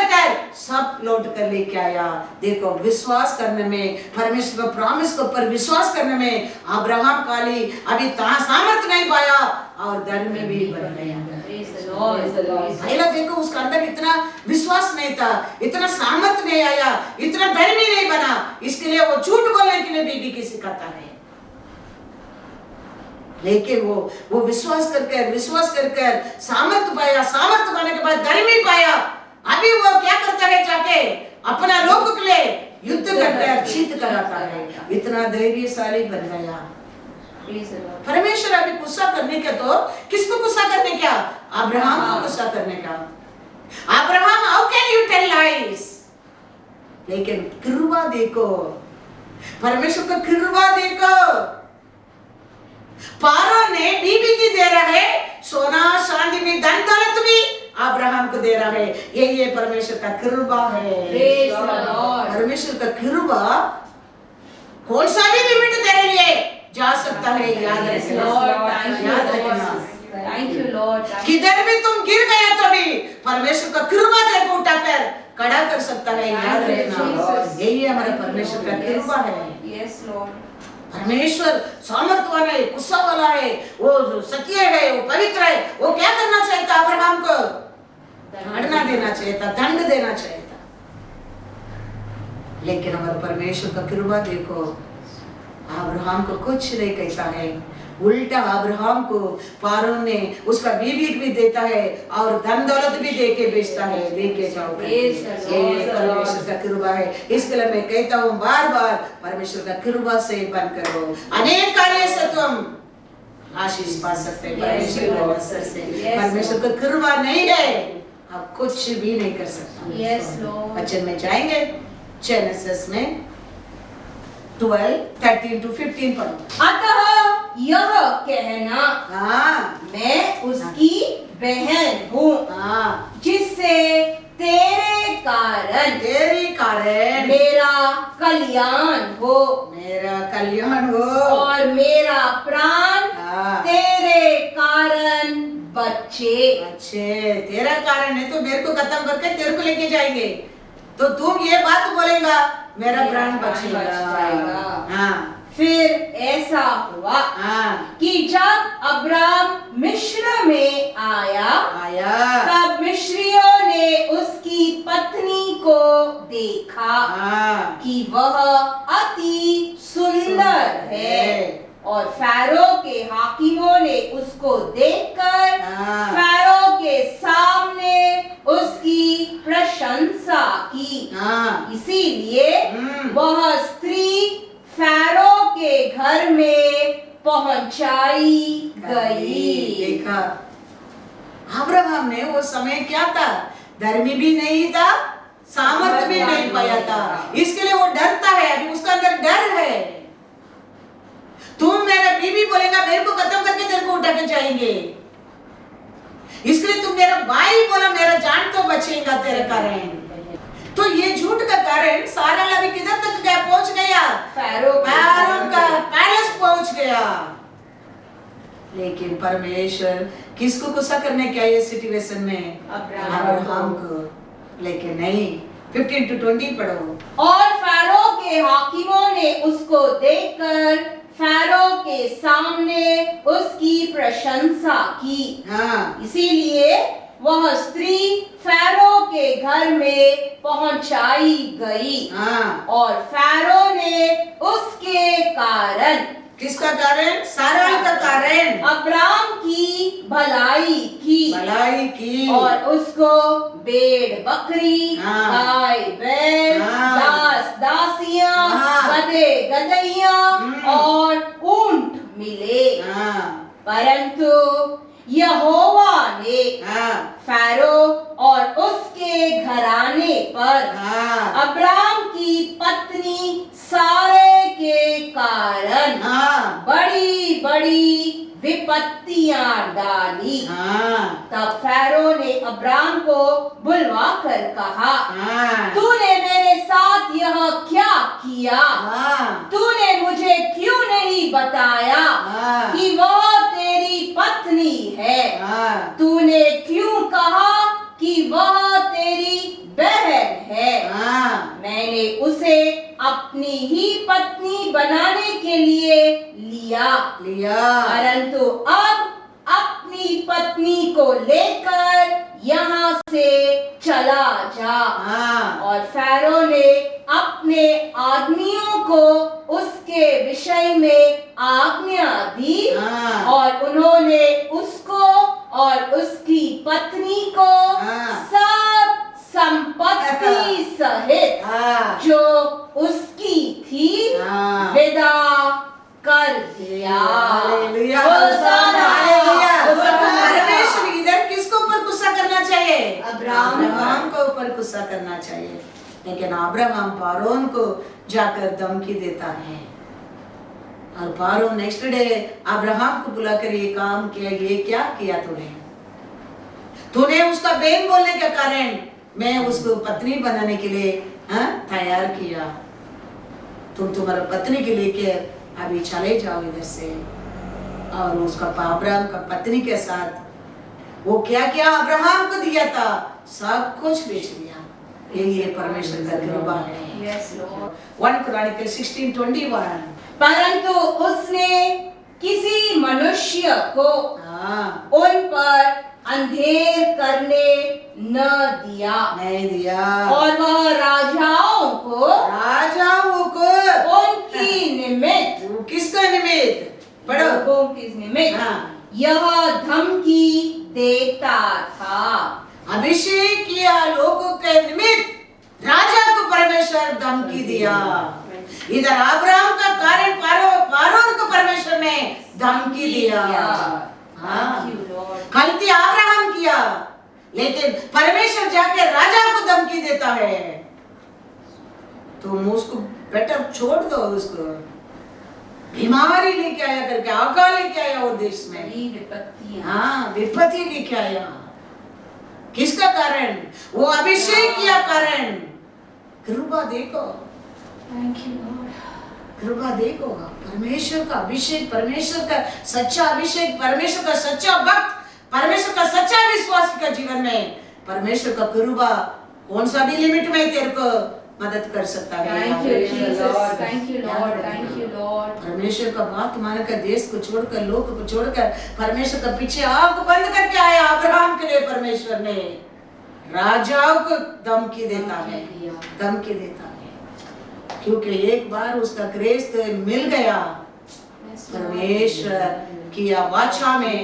सब लौट कर लेके आया। देखो विश्वास करने में, परमेश्वर के प्रॉमिस के ऊपर विश्वास करने में अब्राहम काली अभी सामर्थ्य नहीं पाया और धर्मी भी बन गया। पहला देखो उसका अंदर इतना विश्वास नहीं था, इतना सामर्थ्य नहीं आया, इतना धर्मी नहीं बना, इसके लिए वो झूठ बोलने के लिए बीबी की सिखाता है। लेकिन वो विश्वास कर सामर्थ्य पाया, सामर्थ्य पाने के बाद धर्मी पाया। अभी वो क्या करता है, जाके अपना लोगों के लिए युद्ध करकर जीत कराता है, इतना धैर्यशाली बन गया। परमेश्वर अभी गुस्सा करने का, तो किसको गुस्सा करने का, अब्राहम को गुस्सा करने का। Abraham how can you tell lies, लेकिन कृपा देखो, परमेश्वर का कृपा देखो। फारो ने बीबी की दे रहा है, सोना चांदी में धन दौलत भी अब्राहम को दे रहा है। ये परमेश्वर का कृपा है। परमेश्वर का कृपा कौन सा भी लिमिट तेरे लिए जा सकता है, याद रखना। Thank you Lord. किधर भी तुम गिर गए तो भी परमेश्वर का कृपा तेरे को उठाकर खड़ा कर सकता है, याद रखना। यही हमारा परमेश्वर का कृपा है। Yes Lord. परमेश्वर सामर्थ्यवान है, गुस्सा वाला है, वो सत्य है, वो पवित्र है। वो क्या करना चाहता, अब्राहम को ताड़ना देना चाहता, दंड देना चाहता। लेकिन हमारे परमेश्वर का कृपा देखो, अब्राहम को कुछ नहीं कहता है, उल्टा अब्राहम को फारून ने उसका बीवी भी देता है और धन दौलत भी दे के बेचता है, लेके जाओ करके। ये परमेश्वर का कृपा है। इसके लिए मैं कहता हूँ बार बार परमेश्वर का कृपा से बन करो, अनेक कार्य से तुम आशीष पा सकते हैं परमेश्वर के अवसर से। परमेश्वर का कृपा नहीं है आप कुछ भी नहीं कर सकते। वचन में जाएंगे जेनेसिस में 12:13-15 पढ़ो। अतः यह कहना मैं उसकी बहन हूँ जिससे तेरी कारण मेरा कल्याण हो और मेरा प्राण तेरे कारण बचे। तेरा कारण है तो मेरे को खत्म करके तेरे को लेके जाएंगे, तो तुम ये बात बोलेगा मेरा प्राण बचेगा। फिर ऐसा हुआ कि जब अब्राम मिस्र में आया तब मिस्रियों ने उसकी पत्नी को देखा कि वह अति सुंदर है, और फैरो के हाकिमों ने उसको देखकर फैरो के सामने उसकी प्रशंसा की। इसीलिए वह स्त्री फैरो के घर में पहुंचाई गई। देखा अब्राहम ने वो समय क्या था, धर्मी भी नहीं था, सामर्थ्य भी नहीं पाया था, इसके लिए वो डरता है। अभी उसका अंदर डर है। तुम मेरा बीवी बोलेगा मेरे को खत्म करके तेरे को उठा के जाएंगे, इसके लिए तुम मेरा भाई बोला मेरा जान तो बचेगा तेरे कारण। तो ये झूठ का कारण सारा अभी किधर तक गया, पहुंच गया फैरो का पैलेस पहुंच गया। लेकिन परमेश्वर किसको गुस्सा करने क्या ये सिचुएशन में, अब्राहम को, लेकिन नहीं। 15-20 पढ़ो। और फैरो के हाकिमों ने उसको देखकर फैरो के सामने उसकी प्रशंसा की। इसीलिए वह स्त्री फैरो के घर में पहुंचाई गई और फैरो ने उसके कारण, किसका कारण, सारा का कारण, अब्राम की भलाई की और उसको भेड़ बकरी, गाय बैल, दास दासियां, गधे गधैया और ऊंट मिले। परंतु यहोवा ने फैरो और उसके घराने पर अब्राम की पत्नी सारे के कारण बड़ी बड़ी विपत्तियां डाली। तब फैरो ने अब्राम को बुलवा कर कहा, तूने मेरे साथ यह क्या किया? तूने मुझे क्यों नहीं बताया कि वह तेरी पत्नी है? तूने क्यों कहा कि वह तेरी बहन है? मैंने उसे अपनी ही पत्नी बनाने के लिए लिया, परंतु अब अपनी पत्नी को लेकर यहाँ से चला जा। और फैरो ने अपने आदमियों को उसके विषय में आज्ञा दी और उन्होंने उसको और उसकी पत्नी को सब संपत्ति सहित जो उसकी थी विदा कर दिया। परमेश्वर इधर किसको ऊपर गुस्सा करना चाहिए? अब्राहम को ऊपर गुस्सा करना चाहिए। लेकिन अब्राहम फारून को जाकर धमकी देता है और फारून नेक्स्ट डे अब्राहम को बुलाकर ये काम किया, ये क्या किया तूने उसका बहन बोलने के कारण मैं उसको पत्नी बनाने के लिए तैयार किया। तुम तुम्हारा पत्नी के लेके अभी चले जाओ इधर से। और उसका अब्राहम का पत्नी के साथ वो क्या क्या अब्राहम को दिया था सब कुछ बेच दिया। ये परमेश्वर का कृपा है। 1 क्रॉनिकल 16:21। परंतु उसने किसी मनुष्य को उन पर अंधेर करने नहीं दिया और वह राजाओं को उनकी उनकी निमित्त, किसका निमित्त? पढ़ो। लोगों के निमित्त हाँ। यह धमकी देता था। अभिषेक किया लोगों के निमित्त राजा को परमेश्वर धमकी दिया। इधर अब्राहम का कारण फारोन को परमेश्वर ने धमकी दिया। हाँ। Thank you, Lord. गलती अब्राहम किया, लेकिन परमेश्वर जाके राजा को धमकी देता है, तुम उसको बेटर छोड़ दो। उसको बीमारी लेके आया करके अकाल लेके आया वो देश में। बड़ी विपत्ति। हाँ, विपत्ति लेके आया। किसका कारण? वो अभिषेक किया कारण। कृपा देखो, Thank you, Lord. कृपा देखो। परमेश्वर का अभिषेक, परमेश्वर का सच्चा अभिषेक, परमेश्वर का सच्चा भक्त, परमेश्वर का सच्चा विश्वासी का जीवन में परमेश्वर का कृपा कौन सा भी लिमिट में तेरे को मदद कर सकता है। Thank you, Jesus. Thank you, Lord. Thank you, Lord. परमेश्वर का बात मानकर, देश को छोड़कर, लोग को छोड़कर परमेश्वर का पीछे आंख बंद करके आया अब्राहम के लिए परमेश्वर ने राजाओं को धमकी देता है, धमकी देता है, क्योंकि एक बार उसका क्रेस्त मिल गया। परमेश्वर की वाचा में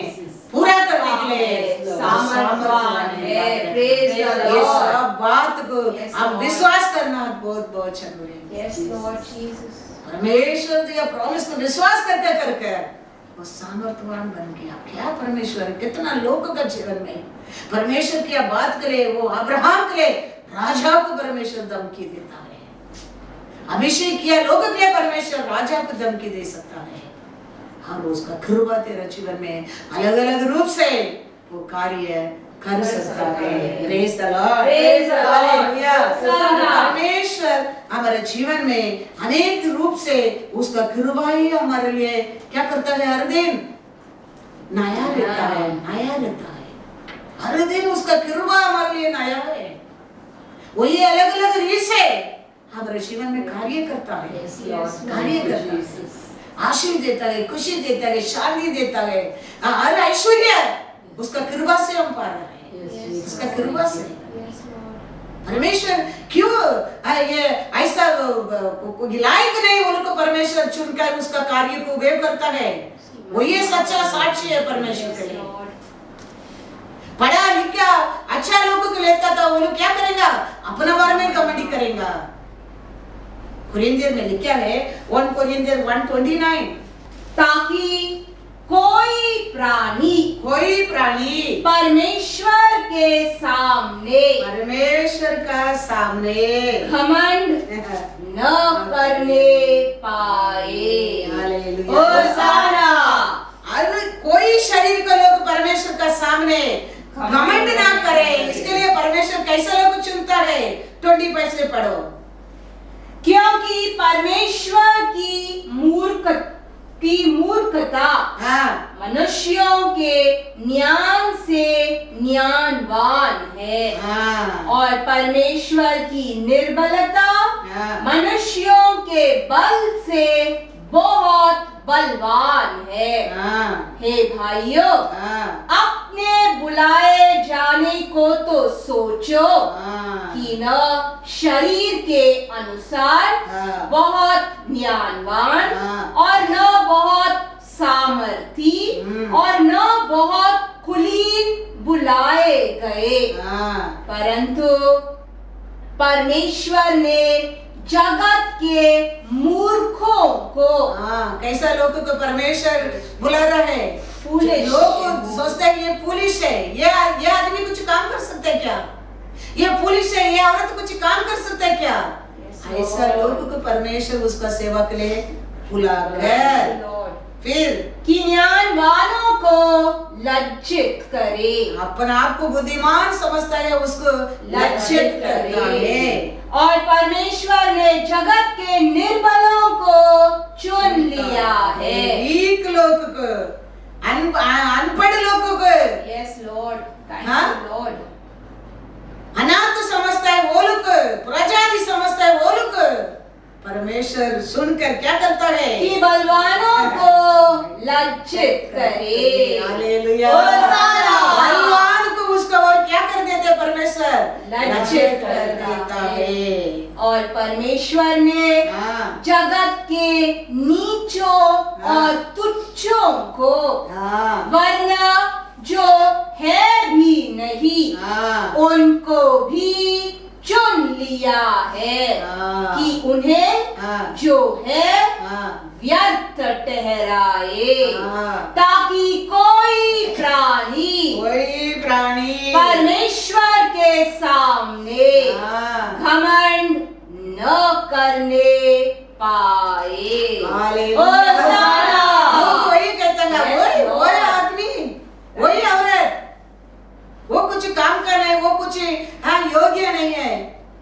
पूरा करने के लिए सामर्थ्यवान है। Praise the ये Lord. सब बात को Yes, आप Lord. विश्वास करना बहुत बहुत जरूरी है। Yes, Lord Jesus. परमेश्वर दिया प्रॉमिस को विश्वास करके करके वो सामर्थ्यवान बन गया। क्या परमेश्वर, कितना लोगों का जीवन में परमेश्वर की बात करे, वो अब्राहम के लिए राजा को परमेश्वर धमकी देता है। अभिषेक किया लोगों के लिए परमेश्वर राजा को धमकी दे सकता है। हर रोज का कृपा तेरे जीवन में अलग अलग रूप से वो कार्य कर सकता है। Praise the Lord. Praise the Lord. Hallelujah. परमेश्वर हमारे जीवन में अनेक रूप से उसका कृपा ही हमारे लिए क्या करता है, हर दिन नया रहता है, नया रहता है। हर दिन उसका कृपा हमारे लिए नया है। वो ये अलग अलग रीत से हमारे जीवन में कार्य करता है, कार्य करता है, आशीष देता है, खुशी देता है, शांति देता है, हर ऐश्वर्य उसका कृपा से हम पा रहे हैं, उसका कृपा से। परमेश्वर क्यों ये ऐसा कोई लायक नहीं उनको परमेश्वर चुनकर उसका कार्य को वे करता है। वो ये सच्चा साक्षी है परमेश्वर के लिए। पढ़ा लिखा अच्छा लोगों को लेता था, वो लोग क्या करेगा, अपने बारे में कमेंट करेगा। कुरिन्थियर में लिखा है 1 Corinthians 1:29, ताकि कोई प्राणी परमेश्वर के सामने घमंड न करने पाए। हालेलुया। होशाना। कोई शरीर का लोग परमेश्वर का सामने घमंड ना करे, इसके लिए परमेश्वर कैसे लोग चुनता है। 25 से पढ़ो। क्योंकि परमेश्वर की मूर्खता मनुष्यों के ज्ञान से ज्ञानवान है, और परमेश्वर की निर्बलता मनुष्यों के बल से बहुत बलवान है। हे भाइयों, अपने बुलाए जाने को तो सोचो कि न शरीर के अनुसार बहुत ज्ञानवान और न बहुत सामर्थी और न बहुत कुलीन बुलाए गए, परंतु परमेश्वर ने जगत के मूर्खों को कैसा लोगों को परमेश्वर बुला रहा है। लोग सोचते हैं ये पुलिस है, ये आदमी कुछ काम कर सकते है क्या, ये पुलिस है, ये औरत कुछ काम कर सकते है क्या। ऐसा लोगों को परमेश्वर उसका सेवा के लिए बुलाकर फिर कि ज्ञानवानों को लज्जित करे। अपने आप को बुद्धिमान समझता है, उसको लज्जित करता है। और परमेश्वर ने जगत के निर्बलों को चुन लिया है, वीक लोग को, अनपढ़ लोगों को। Yes Lord, thank you Lord. अनाथ समझता है वो लोग, प्रजाति समझता है वो लोग। परमेश्वर सुनकर क्या करता है कि बलवानों को लज्जित करे। हालेलुया। बलवान को उसका और क्या कर देते परमेश्वर, लज्जित कर देता है। और परमेश्वर ने जगत के नीचों और तुच्छ नीचों को, हाँ वरना जो है भी नहीं हाँ उनको भी चुन लिया है हाँ। कि उन्हें हाँ। जो है हाँ व्यर्थ ठहराए, हाँ। ताकि कोई प्राणी परमेश्वर के सामने हाँ। घमंड न करने पाए। हालेलुया। होशाना। वो वही कहता है, Yes, वही Lord. आदमी, वही औरत, वो कुछ काम का नहीं, वो कुछ हाँ योग्य नहीं है,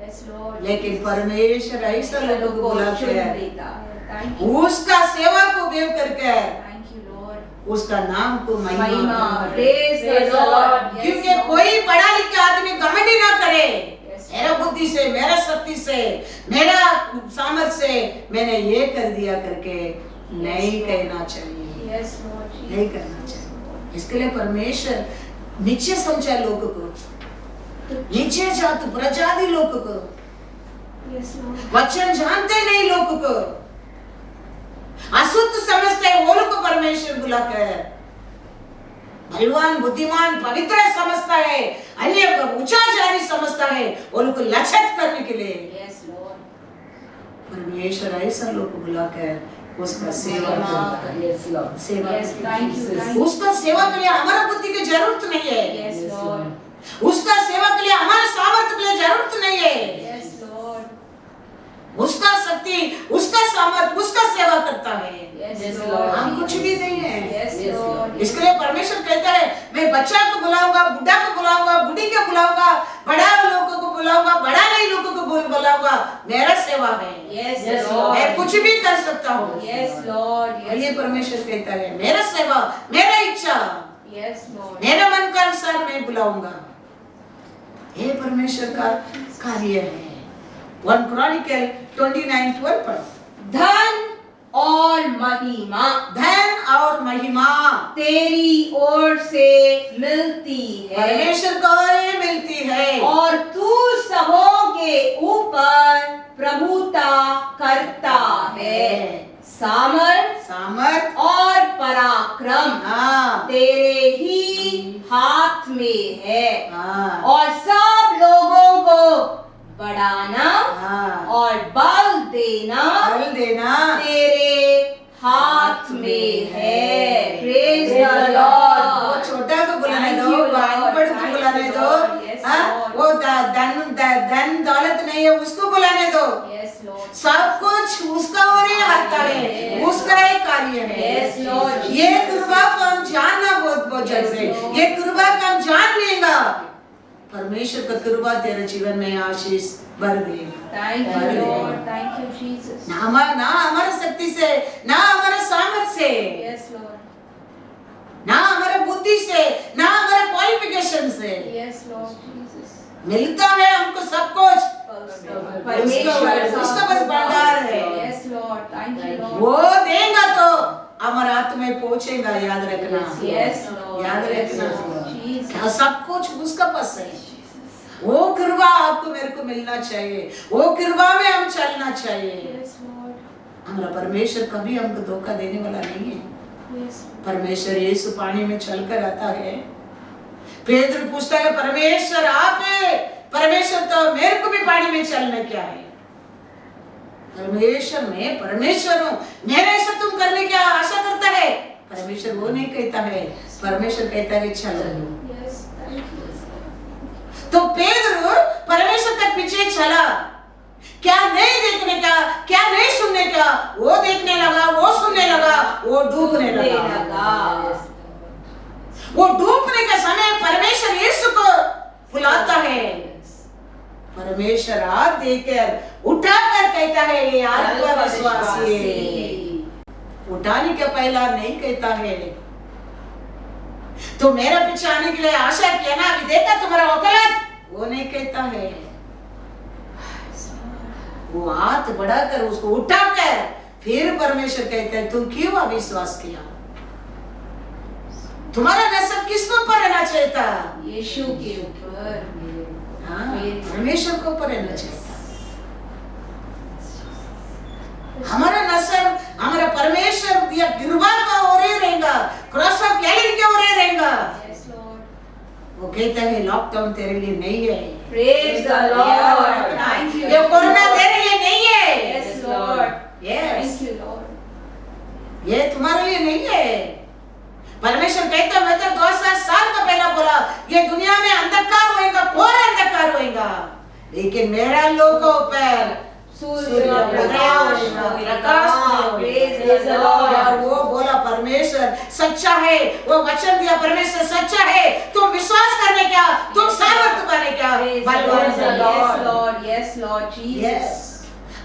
Yes, Lord. लेकिन परमेश्वर ऐसा लोगों को बुलाते चुन हैं, लेता है। Thank you. उसका सेवा को बेव करके Thank you, Lord. उसका नाम को महिमा। महिमा करे। Praise the Lord. Yes, क्योंकि Lord. कोई पढ़ा लिखा आदमी घमंड ही ना करे, Yes, मेरा बुद्धि से, मेरा शक्ति से, मेरा सामर्थ्य से मैंने ये कर दिया करके नहीं Lord. कहना चाहिए, Yes, Lord. नहीं करना चाहिए। इसके लिए परमेश्वर नीचे समझा लोगों को, नीचे जात प्रजाति लोगों को, Yes, Lord. वचन जानते नहीं लोगों को, अशुद्ध समझते हैं वो लोग को परमेश्वर बुलाकर बलवान, बुद्धिमान, पवित्र समझता है, अन्य ऊंचा जाति समझता है, वो लोग को लक्षित करने के लिए Yes, Lord. परमेश्वर ऐसा लोग को बुलाकर उसका सेवा करता है। Yes, Lord. सेवा Yes, करता thank you, Jesus. thank है। you. उसका सेवा के लिए हमारा बुद्धि की जरूरत नहीं है, Yes, Yes, Lord. उसका सेवा के लिए हमारे सामर्थ्य के लिए जरूरत नहीं है, Yes, Lord. उसका शक्ति, उसका सामर्थ्य, उसका सेवा करता है, Yes, Yes, Lord. Lord. हम कुछ भी नहीं है। Yes, Yes, Lord. Lord. इसके लिए परमेश्वर कहता है, मैं बच्चा को बुलाऊंगा, बुढ़ा को बुलाऊंगा, बुढ़ी को बुलाऊंगा, बड़ा लोगों को बुलाऊंगा, बड़ा नहीं लोगों को बुलाऊंगा, मेरा सेवा है, Yes, Yes, Lord. मैं कुछ भी कर सकता हूँ। Yes, Lord. और ये Yes, परमेश्वर कहता है, मेरा सेवा, मेरा इच्छा, yes, Lord. मेरा मन का अनुसार मैं बुलाऊंगा। ये परमेश्वर का कार्य है। 1 क्रॉनिकल 29:12 पर धन और महिमा धन और महिमा तेरी ओर से मिलती है, परमेश्वर को ही मिलती है, और तू सबों के ऊपर प्रभुता करता है। सामर्थ और पराक्रम हाँ तेरे ही हाथ में है, हाँ और सब लोगों को बढ़ाना हाँ और बल देना बल देना तेरे हाथ में है। Praise the Praise the Lord. वो छोटा को बुलाने Thank दो, you, Lord. अनपढ़ को Thank बुलाने you, दो, Lord. Yes, हाँ Lord. वो धन दौलत नहीं है उसको बुलाने दो, Yes, Lord. सब कुछ उसका और ही आता है, Yes. उसका ही कार्य है। Yes, Lord. ये कृपा को हम जानना बहुत बहुत Yes, जरूरी है। Lord. ये कृपा को हम जान लेगा, परमेश्वर का कृपा तेरे जीवन में आशीष भर देगा। Thank you, Lord. Thank you, Jesus. ना हमारा शक्ति से, ना हमारा सामर्थ्य से, Yes, Lord. ना हमारे बुद्धि से, ना हमारे क्वालिफिकेशन से Yes, Lord Jesus. मिलता है हमको सब कुछ, परमेश्वर उसका बस भंडार है। Yes, Lord. Thank you, Lord. वो देगा तो हमारे हाथ में पहुंचेगा, याद रखना। Yes, Lord. याद Yes, रखना, Lord. Jesus. क्या सब कुछ उसका पास है। वो कृपा आपको मेरे को मिलना चाहिए, वो कृपा में हम चलना चाहिए। Yes, Lord. हमारा परमेश्वर कभी हमको धोखा देने वाला नहीं है। Yes. परमेश्वर यीशु पानी में चलकर आता है, पेदर पूछता है परमेश्वर आप है, परमेश्वर तो मेरे को भी पानी में चलना क्या है। परमेश्वर मैं परमेश्वर हूँ, मेरे से तुम करने की आशा करता है। परमेश्वर वो नहीं कहता है, परमेश्वर कहता है चलो। Yes. Thank you. तो पेदर परमेश्वर के पीछे चला, क्या नहीं देखने का, क्या नहीं सुनने का, वो देखने लगा, वो सुनने लगा, वो डूबने लगा। वो डूबने का समय परमेश्वर यीशु को बुलाता है। परमेश्वर हाथ देकर उठाकर कहता है ये आत्मविश्वासी है। उठाने के पहला नहीं कहता है तो मेरा पीछे आने के लिए आशा किया ना, अभी देखा तुम्हारा औकात, वो नहीं कहता है। वो हाथ बढ़ाकर उसको उठाकर फिर परमेश्वर कहता है तू क्यों अविश्वास किया। तुम्हारा नसब किसको ऊपर रहना चाहिए था? यीशु के ऊपर। हाँ, परमेश्वर को ऊपर रहना चाहिए था। हमारा नसब हमारा परमेश्वर दिया कृपा का और ही कहता है लॉकडाउन तेरे लिए नहीं है। Praise the Lord. Thank you. ये कोरोना तेरे लिए नहीं है। Yes, Lord. Yes. Thank you, Lord. ये तुम्हारे लिए नहीं है। परमेश्वर कहता मैं तो 2000 साल का पहला बोला ये दुनिया में अंधकार होएगा, घोर अंधकार होएगा, लेकिन मेरा लोगों पर सूर्य प्रकाश होगा। Praise the Lord. वो बोला परमेश्वर सच्चा है, वो वचन दिया परमेश्वर सच्चा है, तुम विश्वास करने क्या, तुम सामर्थ्य पाने क्या। Praise the Lord. Yes, Lord. Yes, Lord Jesus. Yes.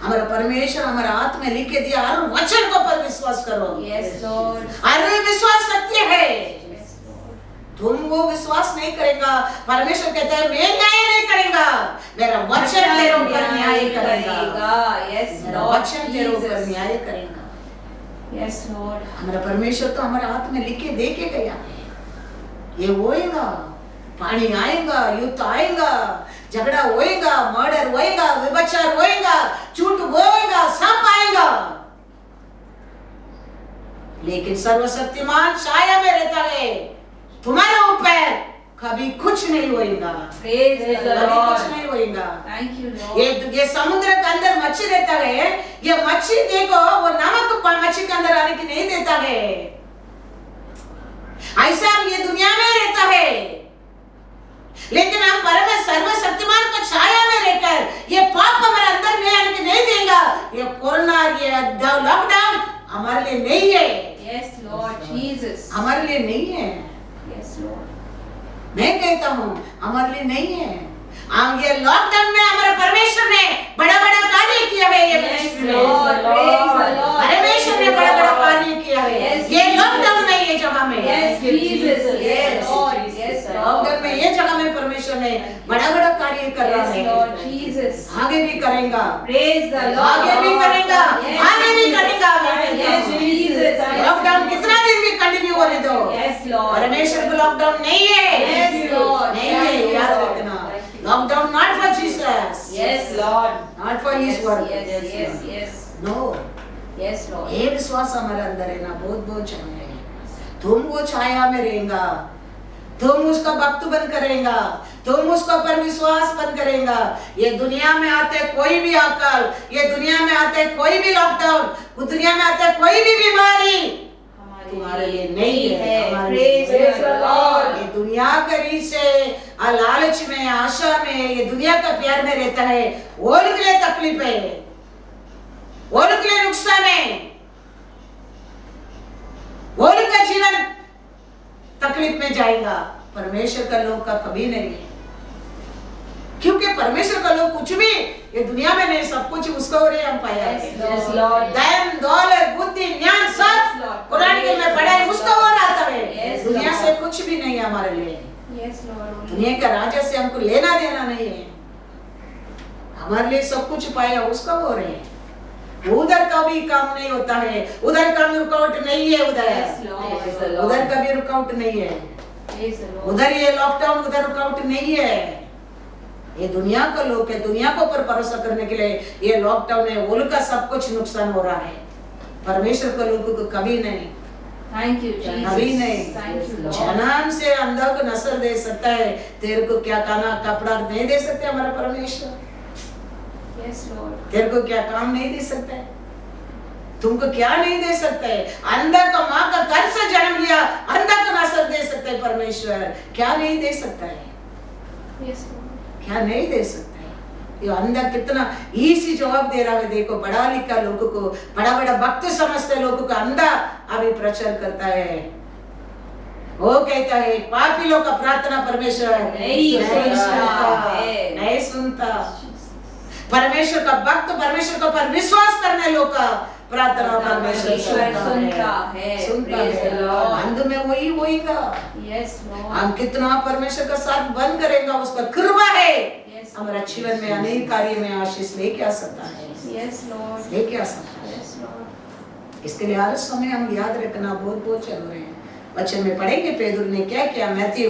हमारा परमेश्वर हमारा हाथ में लिख के दिया, हर वचन को पर विश्वास करो। Yes, Lord. हर विश्वास सत्य है। Yes, Lord. तुम वो विश्वास नहीं करेगा, परमेश्वर कहता है मैं न्याय नहीं करेगा, मेरा वचन तेरे ऊपर न्याय करेगा। Yes, मेरा Lord वचन तेरे ऊपर Jesus. न्याय करेगा। Yes, Lord. हमारा परमेश्वर तो हमारे हाथ में लिख के दे के गया है। ये होएगा, पानी आएगा, युद्ध आएगा, झगड़ा होएगा, मर्डर होएगा, व्यभिचार होएगा, झूठ होएगा, सब आएगा, लेकिन सर्वशक्तिमान छाया में रहता है, तुम्हारे ऊपर कभी कुछ नहीं होएगा। Praise the कभी कुछ Lord. नहीं होएगा। Thank you, Lord. ये समुद्र के अंदर मच्छी रहता है, ये मच्छी देखो वो नमक मच्छी के अंदर आने की नहीं देता है, ऐसा हम ये दुनिया में रहता है, लेकिन हम परम सर्वशक्तिमान का छाया में रहकर ये पाप हमारे अंदर नहीं आने की नहीं देगा। ये कोरोना ये लॉकडाउन हमारे लिए नहीं है। Yes, Lord Jesus. हमारे लिए नहीं है। Yes, Lord. मैं कहता हूँ हमारे लिए नहीं है। ये लॉकडाउन में हमारे परमेश्वर ने बड़ा बड़ा कार्य किया है। ये Yes, Lord. Praise the Lord. परमेश्वर ने बड़ा बड़ा कार्य किया है। Yes, ये Jesus. लॉकडाउन में ये जगह में Yes, Jesus. Yes, Lord. Yes, lockdown में ये जगह में परमेश्वर ने बड़ा बड़ा कार्य कर रहा Yes, Lord है। Jesus. आगे भी करेगा, Praise the Lord. आगे भी करेगा, Yes, आगे भी Jesus. करेगा। Yes, Jesus. लॉकडाउन कितना दिन भी कंटिन्यू होने दो, Yes, Lord. परमेश्वर को लॉकडाउन नहीं है। Yes, Lord. नहीं है, याद रखना। Lockdown not for Jesus, Yes, Lord. Not for his work. Yes, yes, yes. No, Yes, Lord. ये विश्वास हमारे अंदर है ना, बहुत बहुत चाहिए। तुम वो छाया में रहेगा, तुम उसका भक्त बन करेगा, तुम उसका पर विश्वास बन करेगा। ये दुनिया में आते कोई भी अकाल, ये दुनिया में आते कोई भी लॉकडाउन, दुनिया में आते कोई भी बीमारी तुम्हारे लिए नहीं है, हमारे लिए Praise the Lord. ये दुनिया का रीच है, लालच में, आशा में, ये दुनिया का प्यार में रहता है, वो लोग के लिए तकलीफ है, वो लोग के लिए नुकसान है, वो लोग का जीवन तकलीफ में जाएगा। परमेश्वर का लोग का कभी नहीं है, क्योंकि परमेश्वर का लोग कुछ भी ये दुनिया में नहीं, सब कुछ उसको और हम पाया है। Yes, Lord. धन, दौलत, बुद्धि, ज्ञान सब कुरान के में पढ़ा है, उसका और आता है। Yes, दुनिया Lord. से कुछ भी नहीं है हमारे लिए, Yes, Lord. दुनिया का राजा से हमको लेना देना नहीं है, हमारे लिए सब कुछ पाया उसका और है। उधर का भी काम नहीं होता है, उधर का भी रुकावट नहीं है, Yes, Lord. उधर उधर का भी रुकावट नहीं है, Praise the Lord. उधर ये लॉकडाउन उधर रुकावट नहीं है। ये दुनिया का लोग है, दुनिया को ऊपर भरोसा करने के लिए ये लॉकडाउन है, वो लोग का सब कुछ नुकसान हो रहा है, परमेश्वर के लोगों को कभी नहीं, Thank you, Jesus. कभी नहीं। Thank you, Lord. जन्म से अंधा को नसर दे सकता है, तेरे को क्या खाना कपड़ा नहीं दे सकते हमारा परमेश्वर, Yes, Lord. तेरे को क्या काम नहीं दे सकता है, तुमको क्या नहीं दे सकता है। अंधा का माँ का घर से जन्म लिया, अंधा को नसर दे सकते है परमेश्वर, क्या नहीं दे सकता है, Yes, Lord. क्या नहीं दे सकता है। ये अंधा कितना इजी जवाब दे रहा है, देखो पढ़ा लिखा लोगों को, बड़ा बड़ा भक्त समझते लोगों को अंधा अभी प्रचार करता है, वो कहता है पापी लोग का प्रार्थना परमेश्वर नहीं सुनता है। नहीं सुनता। परमेश्वर का भक्त, परमेश्वर का पर विश्वास करने लोग का प्रार्थना परमेश्वर सुनता है। सुनता Praise the है। Lord. अंध में वही होएगा, Yes, Lord. हम कितना परमेश्वर का साथ बंद करेगा, उसका कृपा है Yes, हमारा जीवन में अनेक कार्य में आशीष लेके आ सकता है, Yes, Lord. लेके आ सकता है। Yes, Lord. इसके लिए हर समय हम याद रखना बहुत बहुत जरूरी है। वचन में पढ़ेंगे पेदुर ने क्या किया। मैथ्यू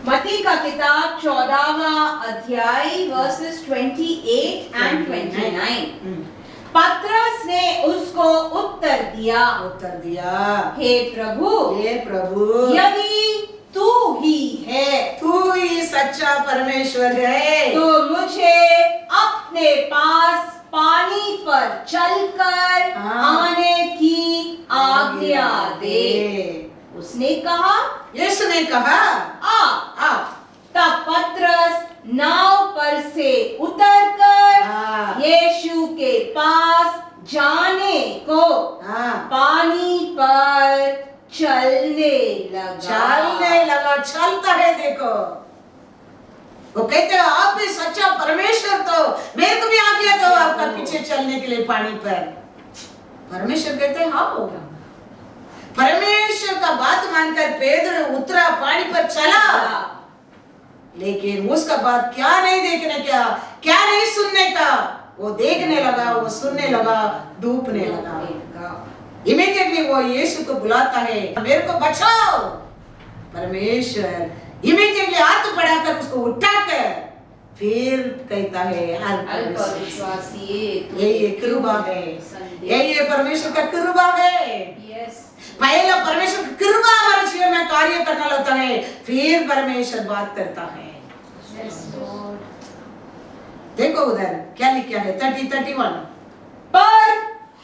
मत्ती का किताब 14वां अध्याय verses 28 and 29. पतरस ने उसको उत्तर दिया, उत्तर दिया, हे प्रभु, हे प्रभु यदि तू ही है तू ही सच्चा परमेश्वर है तो मुझे अपने पास पानी पर चलकर आने की आज्ञा दे। उसने कहा, यीशु ने कहा, आ। तब पतरस नाव पर से उतरकर यीशु के पास जाने को पानी पर चलने लगा। चलता है। देखो, वो कहते हैं आप भी सच्चा परमेश्वर, तो मेरे को भी आज्ञा दो आपका पीछे चलने के लिए पानी पर। परमेश्वर कहते हैं हाँ होगा। परमेश्वर का बात मानकर पेदर उतरा, पानी पर चला, लेकिन उसका बात क्या नहीं देखने का, क्या नहीं सुनने का। वो देखने लगा, वो सुनने लगा, डूबने लगा। इमीडिएटली वो यीशु को बुलाता है, मेरे को बचाओ। परमेश्वर इमीडिएटली हाथ बढ़ाकर उसको उठाकर फिर कहता है ये कृपा है, ये परमेश्वर का कृपा है। पहला परमेश्वर की कृपा हमारे जीवन में कार्य करना लगता है, फिर परमेश्वर बात करता है। देखो उधर क्या लिखा है 30-31। पर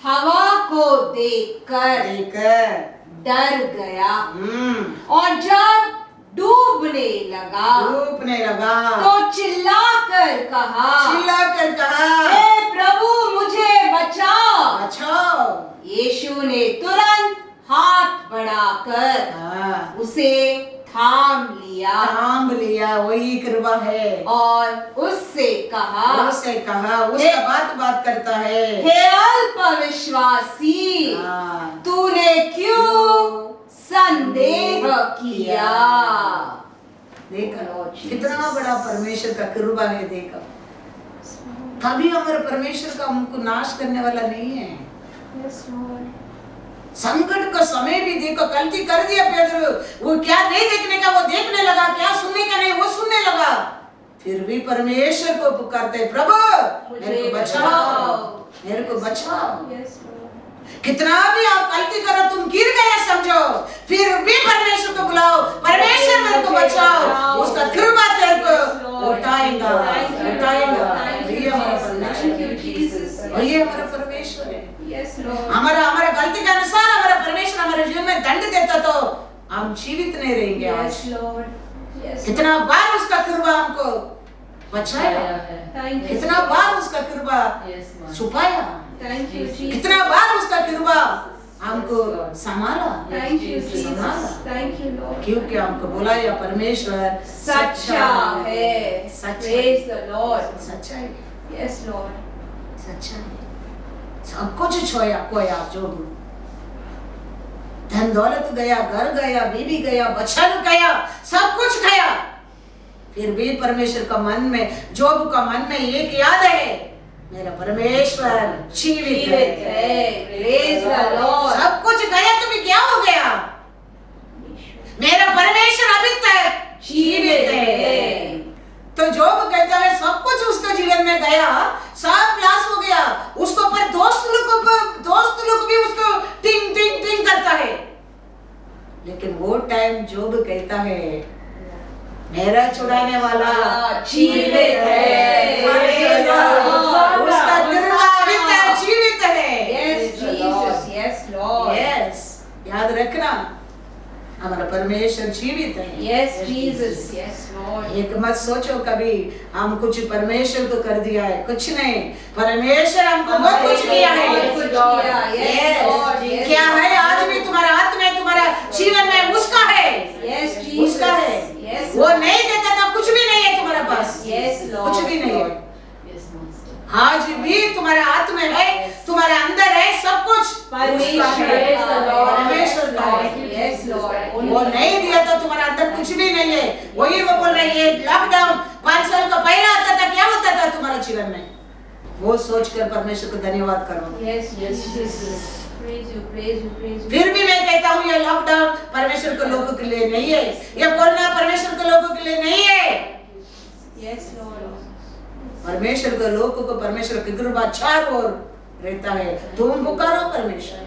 हवा को देखकर डर गया और जब डूबने लगा तो चिल्लाकर कहा, हे प्रभु मुझे बचाओ। यीशु ने तुरंत हाथ बढ़ाकर उसे थाम लिया। वही कृपा है। और उससे कहा, उसका बात करता है, हे अल्पविश्वासी, तूने क्यों संदेह किया। देखो कितना बड़ा परमेश्वर का कृपा है। देखो कभी हमारे परमेश्वर का हमको नाश करने वाला नहीं है। संकट का समय भी देखो, गलती कर दिया पेदर, वो क्या नहीं देखने का वो देखने लगा, क्या सुनने का नहीं वो सुनने लगा, फिर भी परमेश्वर को पुकारते, प्रभु मेरे को बचाओ। कितना भी आप गलती करो, तुम गिर गए समझो, फिर भी परमेश्वर को बुलाओ, परमेश्वर मेरे को बचाओ, उसका कृपा तेरे को उठाएगा। ये हमारा परमेश्वर है। हमारा गलती के अनुसार हमारा परमेश्वर हमारे जीवन में दंड देता तो हम जीवित नहीं रहेंगे आज। कितना बार उसका कृपा हमको बचाया, कितना बार उसका कृपा छुपाया, कितना बार उसका कृपा हमको संभाला, क्योंकि हमको बोला या परमेश्वर सच्चा है। सच्चा है। सब कुछ खोया जो धन दौलत गया, घर गया, बीवी गया, बच्चा गया, सब कुछ गया, फिर भी परमेश्वर का मन में, जोब का मन में एक याद है, मेरा परमेश्वर जीवित है। सब कुछ गया तो भी क्या हो गया, मेरा परमेश्वर अभी तक जीवित है। तो जोब कहता है सब कुछ उसका जीवन में गया, सब लॉस हो गया, उसको पर दोस्त लोग भी उसको टिंग टिंग टिंग करता है, लेकिन वो टाइम जोब कहता है मेरा छुड़ाने वाला जीवित है, उसका कृपा अभी तक जीवित है। Yes, याद रखना हमारा परमेश्वर जीवित है। एक मत सोचो कभी हम कुछ परमेश्वर को कर दिया है, कुछ नहीं, परमेश्वर हमको बहुत कुछ किया है। क्या है आज भी तुम्हारा हाथ में, तुम्हारा जीवन में उसका है, उसका है। वो नहीं देता था कुछ भी नहीं है तुम्हारे पास, कुछ भी नहीं है। आज भी तुम्हारे हाथ में है, तुम्हारे अंदर है, सब कुछ परमेश्वर का है। वो नहीं दिया तो तुम्हारे अंदर कुछ भी नहीं है। वही वो बोल रही है, लॉकडाउन 5 साल का पहला आता था, क्या होता था तुम्हारे जीवन में, वो सोचकर परमेश्वर को धन्यवाद करो। फिर भी मैं कहता हूँ ये लॉकडाउन परमेश्वर के लोगों के लिए नहीं है, ये कोरोना परमेश्वर के लोगों के लिए नहीं है। परमेश्वर के लोगों को परमेश्वर की कृपा चारों ओर रहता है। तुम पुकारो परमेश्वर,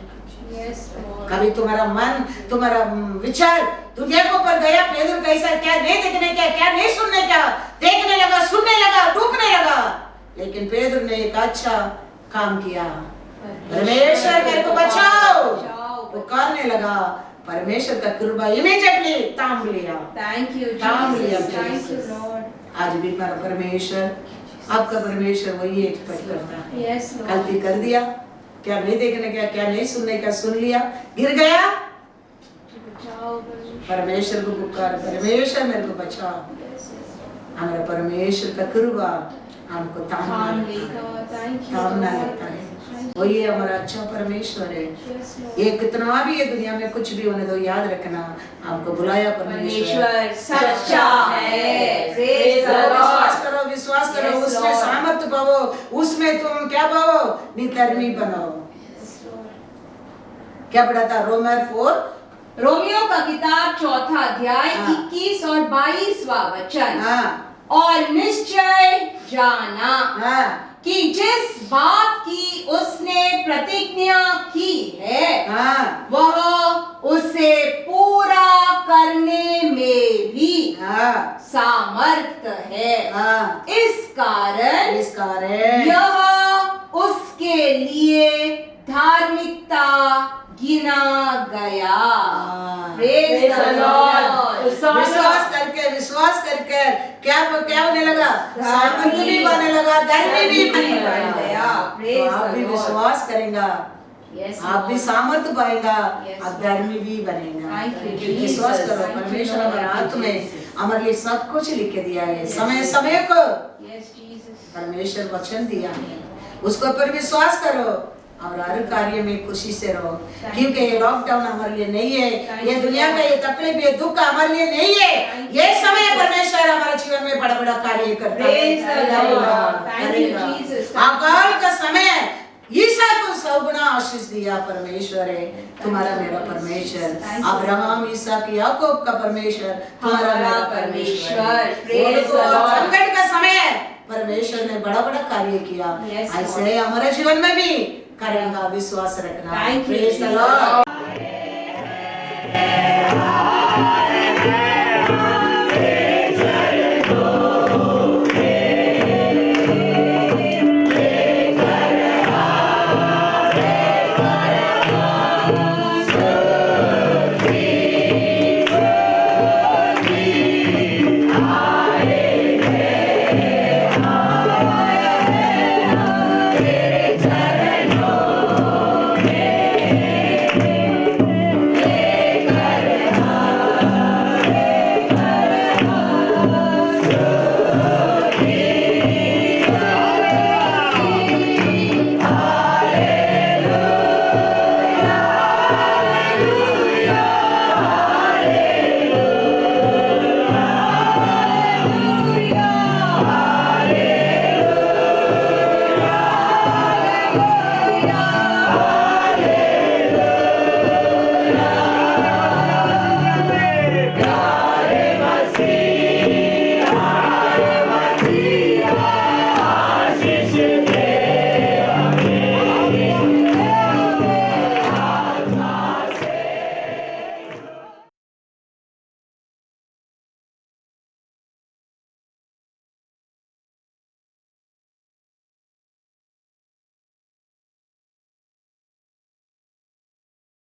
Yes, Lord. कभी तुम्हारा मन, तुम्हारा विचार दुनिया के ऊपर गया, पेदर कैसा, क्या नहीं देखने क्या, क्या नहीं सुनने क्या, देखने लगा, सुनने लगा, डूबने लगा। लेकिन पेदर ने एक अच्छा काम किया, परमेश्वर मेरे को बचाओ, पुकारने लगा। परमेश्वर का कृपा इमीडिएटली थाम लिया। Thank you, थाम लिया। Jesus. Thank you, Lord. आज भी मेरा परमेश्वर, आपका परमेश्वर वही एक्सपेक्ट करता है। Yes, Lord. गलती कर दिया, क्या नहीं देखने का, क्या नहीं सुनने का, सुन लिया, गिर गया, बचाओ परमेश्वर। परमेश्वर को पुकार, परमेश्वर मेरे को बचाओ। Yes, yes. हमारा परमेश्वर का कृपा हमको थाम थामना लेगा। Thank you, थामना Lord. लगता है। वही हमारा अच्छा परमेश्वर है। Yes, Lord. ये कितना भी ये दुनिया में कुछ भी होने दो, याद रखना हमको बुलाया परमेश्वर परमेश्वर सच्चा है। Praise the विश्वास Lord. करो, विश्वास करो, Yes, उसमें Lord. सामर्थ्य पाओ, उसमें तुम क्या पाओ, नितर्मी बनो। Yes, Lord. क्या पढ़ा था रोमर 4? रोमियो का किताब 4 अध्याय हाँ। 21 और 22वां वचन। हाँ और निश्चय जाना हाँ कि जिस बात की उसने प्रतिज्ञा की है हाँ वह उसे पूरा करने में भी हाँ सामर्थ्य है। हाँ। इस कारण इस कारण यह उसके लिए धार्मिकता गिना गया। Praise the Lord. विश्वास करके क्या क्या होने लगा, सामर्थ्य भी बनने लगा, धर्मी भी बनने लगा। तो आप भी विश्वास करेंगा, Yes, आप भी Lord. सामर्थ्य पाएगा, Yes, आप धर्मी भी बनेगा। Thank you, क्योंकि Jesus. विश्वास करो, Thank you, परमेश्वर Lord. हमारे हाथ में Jesus. हमारे लिए सब कुछ लिख के दिया है। Yes. समय समय को Yes, Jesus. परमेश्वर वचन दिया है, उसको पर विश्वास करो और हर कार्य में खुशी से रहो। क्योंकि ये लॉकडाउन हमारे लिए नहीं है, ये दुनिया का ये तकलीफ, ये दुख हमारे लिए नहीं है। ये समय परमेश्वर हमारे जीवन में बड़ा बड़ा कार्य करता है। Praise the Lord. Thank you, Jesus. अकाल का समय ईसा को 100 गुना आशीष दिया परमेश्वर है, तुम्हारा मेरा परमेश्वर। अब्राहम, इसहाक, याकूब का परमेश्वर, तुम्हारा मेरा परमेश्वर। Praise the Lord. संकट का समय परमेश्वर ने बड़ा बड़ा कार्य किया, Yes, ऐसे हमारे जीवन में भी करेगा, विश्वास रखना। Thank you, Praise the Jesus. Lord.